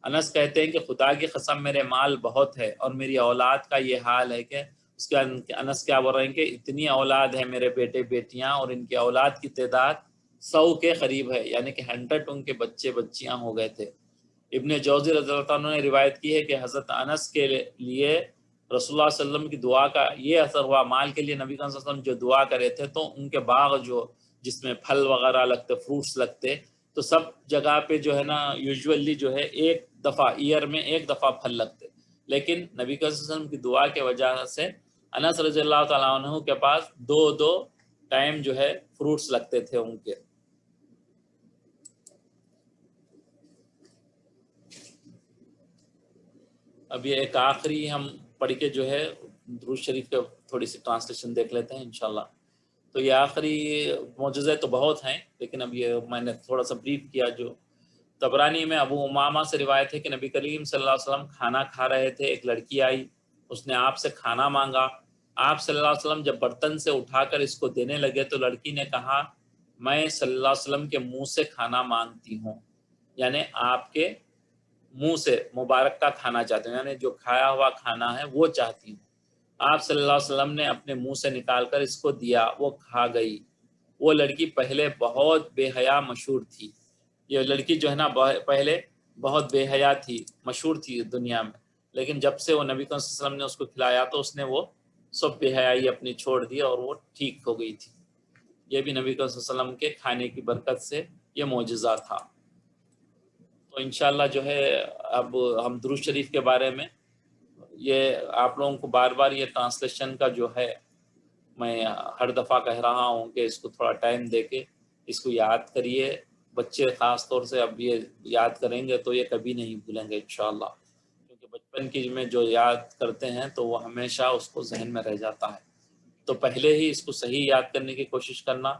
Speaker 1: انس کہتے ہیں کہ خدا کی قسم میرے مال بہت ہے اور میری اولاد کا یہ حال ہے کہ اس کے انس کیا بول رہے ہیں کہ اتنی اولاد ہے میرے بیٹے بیٹیاں اور ان کی اولاد کی تعداد 100 کے قریب ہے، یعنی کہ 100 ان کے بچے بچیاں ہو گئے تھے۔ ابن جوزی رضی اللہ عنہ نے روایت کی ہے کہ حضرت انس کے لیے رسول اللہ صلی اللہ علیہ وسلم کی دعا کا یہ اثر ہوا، مال کے لیے نبی صلی اللہ علیہ وسلم جو دعا کرے تھے تو ان کے باغ جو جس میں پھل وغیرہ لگتے، فروٹس لگتے، تو سب جگہ پہ جو ہے نا یوزولی جو ہے ایک دفعہ ایئر میں ایک دفعہ پھل لگتے، لیکن نبی صلی اللہ علیہ وسلم کی دعا کے وجہ سے انس رضی اللہ تعالیٰ عنہ کے پاس دو ٹائم جو ہے فروٹس لگتے تھے ان کے۔ اب یہ ایک آخری ہم پڑھ کے جو ہے درود شریف کے تھوڑی سی ٹرانسلیشن دیکھ لیتے ہیں انشاءاللہ۔ تو یہ آخری معجزے تو بہت ہیں، لیکن اب یہ میں نے تھوڑا سا بریف کیا۔ جو طبرانی میں ابو امامہ سے روایت ہے کہ نبی کریم صلی اللہ علیہ وسلم کھانا کھا رہے تھے، ایک لڑکی آئی، اس نے آپ سے کھانا مانگا۔ آپ صلی اللہ علیہ وسلم جب برتن سے اٹھا کر اس کو دینے لگے تو لڑکی نے کہا میں صلی اللہ علیہ وسلم کے منہ سے کھانا مانگتی ہوں، یعنی آپ کے منہ سے مبارک کا کھانا چاہتی ہوں، یعنی جو کھایا ہوا کھانا ہے وہ چاہتی ہوں۔ آپ صلی اللہ علیہ وسلم نے اپنے منہ سے نکال کر اس کو دیا، وہ کھا گئی۔ وہ لڑکی پہلے بہت بے حیا مشہور تھی، یہ لڑکی جو ہے نا پہلے بہت بے حیا تھی، مشہور تھی دنیا میں، لیکن جب سے وہ نبی صلی اللہ علیہ وسلم نے اس کو کھلایا تو اس نے وہ سب بے حیائی اپنی چھوڑ دی اور وہ ٹھیک ہو گئی تھی۔ یہ بھی نبی صلی اللہ علیہ وسلم کے کھانے کی برکت سے یہ معجزہ تھا۔ تو انشاءاللہ جو ہے اب ہم درود شریف کے بارے میں یہ آپ لوگوں کو بار بار یہ ٹرانسلیشن کا جو ہے میں ہر دفعہ کہہ رہا ہوں کہ اس کو تھوڑا ٹائم دے کے اس کو یاد کریے۔ بچے خاص طور سے اب یہ یاد کریں گے تو یہ کبھی نہیں بھولیں گے انشاءاللہ، کیونکہ بچپن کی میں جو یاد کرتے ہیں تو وہ ہمیشہ اس کو ذہن میں رہ جاتا ہے۔ تو پہلے ہی اس کو صحیح یاد کرنے کی کوشش کرنا،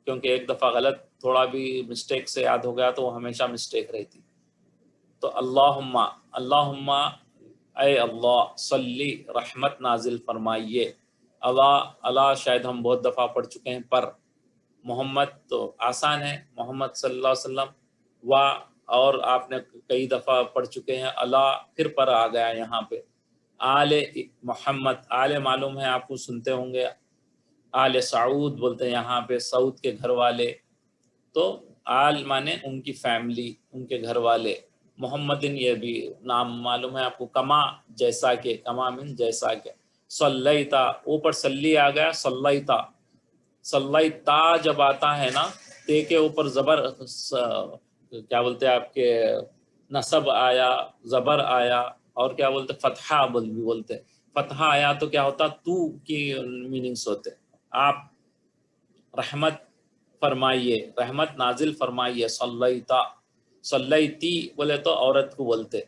Speaker 1: کیونکہ ایک دفعہ غلط تھوڑا بھی مسٹیک سے یاد ہو گیا تو وہ ہمیشہ مسٹیک رہتی۔ تو اللہم اے اللہ صلی رحمت نازل فرمائیے، اللہ شاید ہم بہت دفعہ پڑھ چکے ہیں، پر محمد تو آسان ہے، محمد صلی اللہ علیہ وسلم اور آپ نے کئی دفعہ پڑھ چکے ہیں، اللہ پھر پر آ گیا یہاں پہ، آل محمد، آل معلوم ہے آپ کو سنتے ہوں گے، آل سعود بولتے ہیں یہاں پہ، سعود کے گھر والے، تو آل مانے ان کی فیملی، ان کے گھر والے، محمدن یہ بھی نام معلوم ہے آپ کو، کما جیسا کہ، کما من جیسا کہ، صلیتا اوپر صلی آ گیا، صلیتا، صلیتا جب آتا ہے نا تے کے اوپر زبر کیا بولتے ہیں آپ کے نصب آیا، زبر آیا، اور کیا بولتے فتحہ بولتے، فتحہ آیا تو کیا ہوتا تو کی میننگس ہوتے، آپ رحمت فرمائیے، رحمت نازل فرمائیے، صلیتا، صلیتی بولے تو عورت کو بولتے،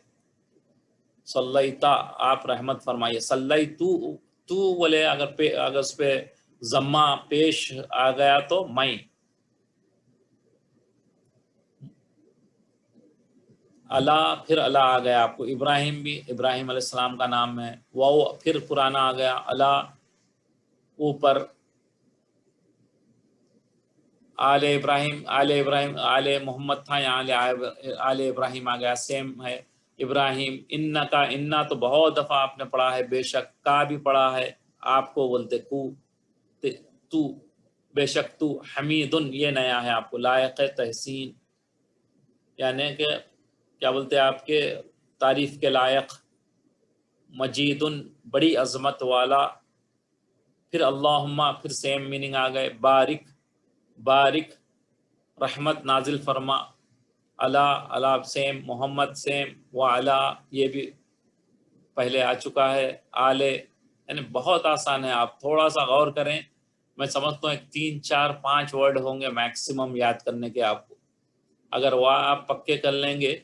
Speaker 1: صلیتا آپ رحمت فرمائیے، صلیتو تو بولے اگر اس پہ ضمہ پیش آ گیا تو میں، اللہ پھر اللہ آ گیا آپ کو، ابراہیم بھی ابراہیم علیہ السلام کا نام ہے، وہ پھر پرانا آ گیا، اللہ اوپر، آل ابراہیم، آل محمد تھا یہاں آل ابراہیم آ گیا، سیم ہے ابراہیم، انکا، انا تو بہت دفعہ آپ نے پڑھا ہے، بے شک، کا بھی پڑھا ہے، آپ کو بولتے کو، تو بے شک تو، حمیدن یہ نیا ہے آپ کو، لائق تحسین، یعنی کہ کیا بولتے ہیں آپ کے تعریف کے لائق، مجیدن بڑی عظمت والا، پھر اللہم پھر سیم میننگ آ گئے، بارک رحمت نازل فرما، اللہ سیم، محمد سیم، وعلا یہ بھی پہلے آ چکا ہے، آل، یعنی بہت آسان ہے، آپ تھوڑا سا غور کریں، میں سمجھتا ہوں 3 4 5 ورڈ ہوں گے میکسیمم یاد کرنے کے آپ کو، اگر وہ آپ پکے کر لیں گے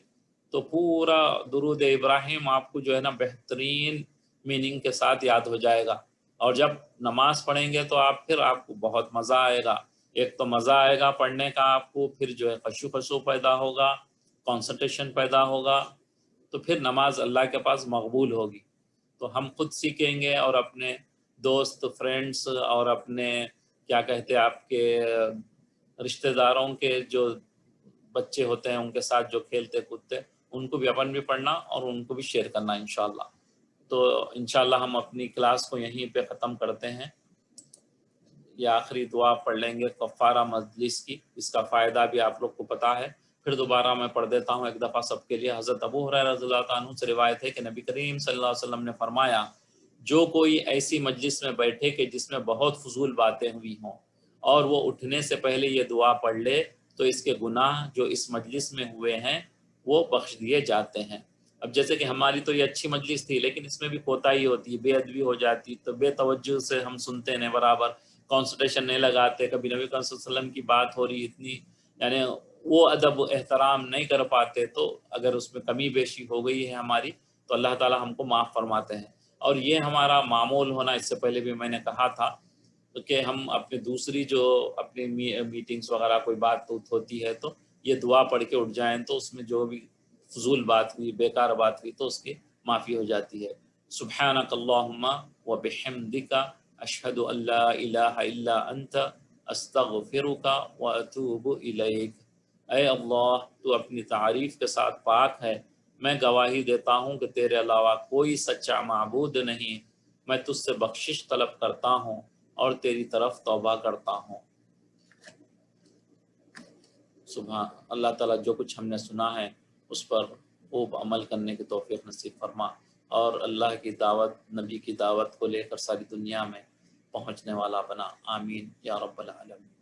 Speaker 1: تو پورا درود ابراہیم آپ کو جو ہے نا بہترین میننگ کے ساتھ یاد ہو جائے گا، اور جب نماز پڑھیں گے تو پھر آپ کو بہت مزہ آئے گا، ایک تو مزہ آئے گا پڑھنے کا آپ کو، پھر جو ہے خشوع پیدا ہوگا، کنسنٹریشن پیدا ہوگا، تو پھر نماز اللہ کے پاس مقبول ہوگی۔ تو ہم خود سیکھیں گے اور اپنے دوست، فرینڈس، اور اپنے کیا کہتے ہیں آپ کے رشتہ داروں کے جو بچے ہوتے ہیں ان کے ساتھ جو کھیلتے کودتے ان کو بھی اپن بھی پڑھنا اور ان کو بھی شیئر کرنا انشاءاللہ۔ تو انشاءاللہ ہم اپنی کلاس کو یہیں پہ ختم کرتے ہیں۔ یہ آخری دعا پڑھ لیں گے کفارہ مجلس کی، اس کا فائدہ بھی آپ لوگ کو پتہ ہے، پھر دوبارہ میں پڑھ دیتا ہوں ایک دفعہ سب کے لیے۔ حضرت ابو ہریرہ رضی اللہ تعالیٰ عنہ سے روایت ہے کہ نبی کریم صلی اللہ علیہ وسلم نے فرمایا، جو کوئی ایسی مجلس میں بیٹھے کہ جس میں بہت فضول باتیں ہوئی ہوں اور وہ اٹھنے سے پہلے یہ دعا پڑھ لے تو اس کے گناہ جو اس مجلس میں ہوئے ہیں وہ بخش دیے جاتے ہیں۔ اب جیسے کہ ہماری تو یہ اچھی مجلس تھی، لیکن اس میں بھی کوتاہی ہوتی ہے، بے ادبی ہو جاتی، تو بے توجہ سے ہم سنتے ہیں، برابر کانسنٹریشن نہیں لگاتے، کبھی نبی صلی اللہ علیہ وسلم کی بات ہو رہی اتنی یعنی وہ ادب و احترام نہیں کر پاتے، تو اگر اس میں کمی بیشی ہو گئی ہے ہماری تو اللہ تعالی ہم کو معاف فرماتے ہیں۔ اور یہ ہمارا معمول ہونا، اس سے پہلے بھی میں نے کہا تھا کہ ہم اپنی دوسری جو اپنی میٹنگز وغیرہ کوئی بات ہوتی ہے تو یہ دعا پڑھ کے اٹھ جائیں تو اس میں جو بھی فضول بات ہوئی، بیکار بات ہوئی تو اس کی معافی ہو جاتی ہے۔ سبحانک اللہم و بحمدک اشہد ان لا الہ الا انت استغفرک و اتوب الیک۔ اے اللہ تو اپنی تعریف کے ساتھ پاک ہے، میں گواہی دیتا ہوں کہ تیرے علاوہ کوئی سچا معبود نہیں، میں تجھ سے بخشش طلب کرتا ہوں اور تیری طرف توبہ کرتا ہوں۔ سبحان اللہ تعالیٰ، جو کچھ ہم نے سنا ہے اس پر خوب عمل کرنے کی توفیق نصیب فرما، اور اللہ کی دعوت، نبی کی دعوت کو لے کر ساری دنیا میں پہنچنے والا بنا، آمین یا رب العالمین۔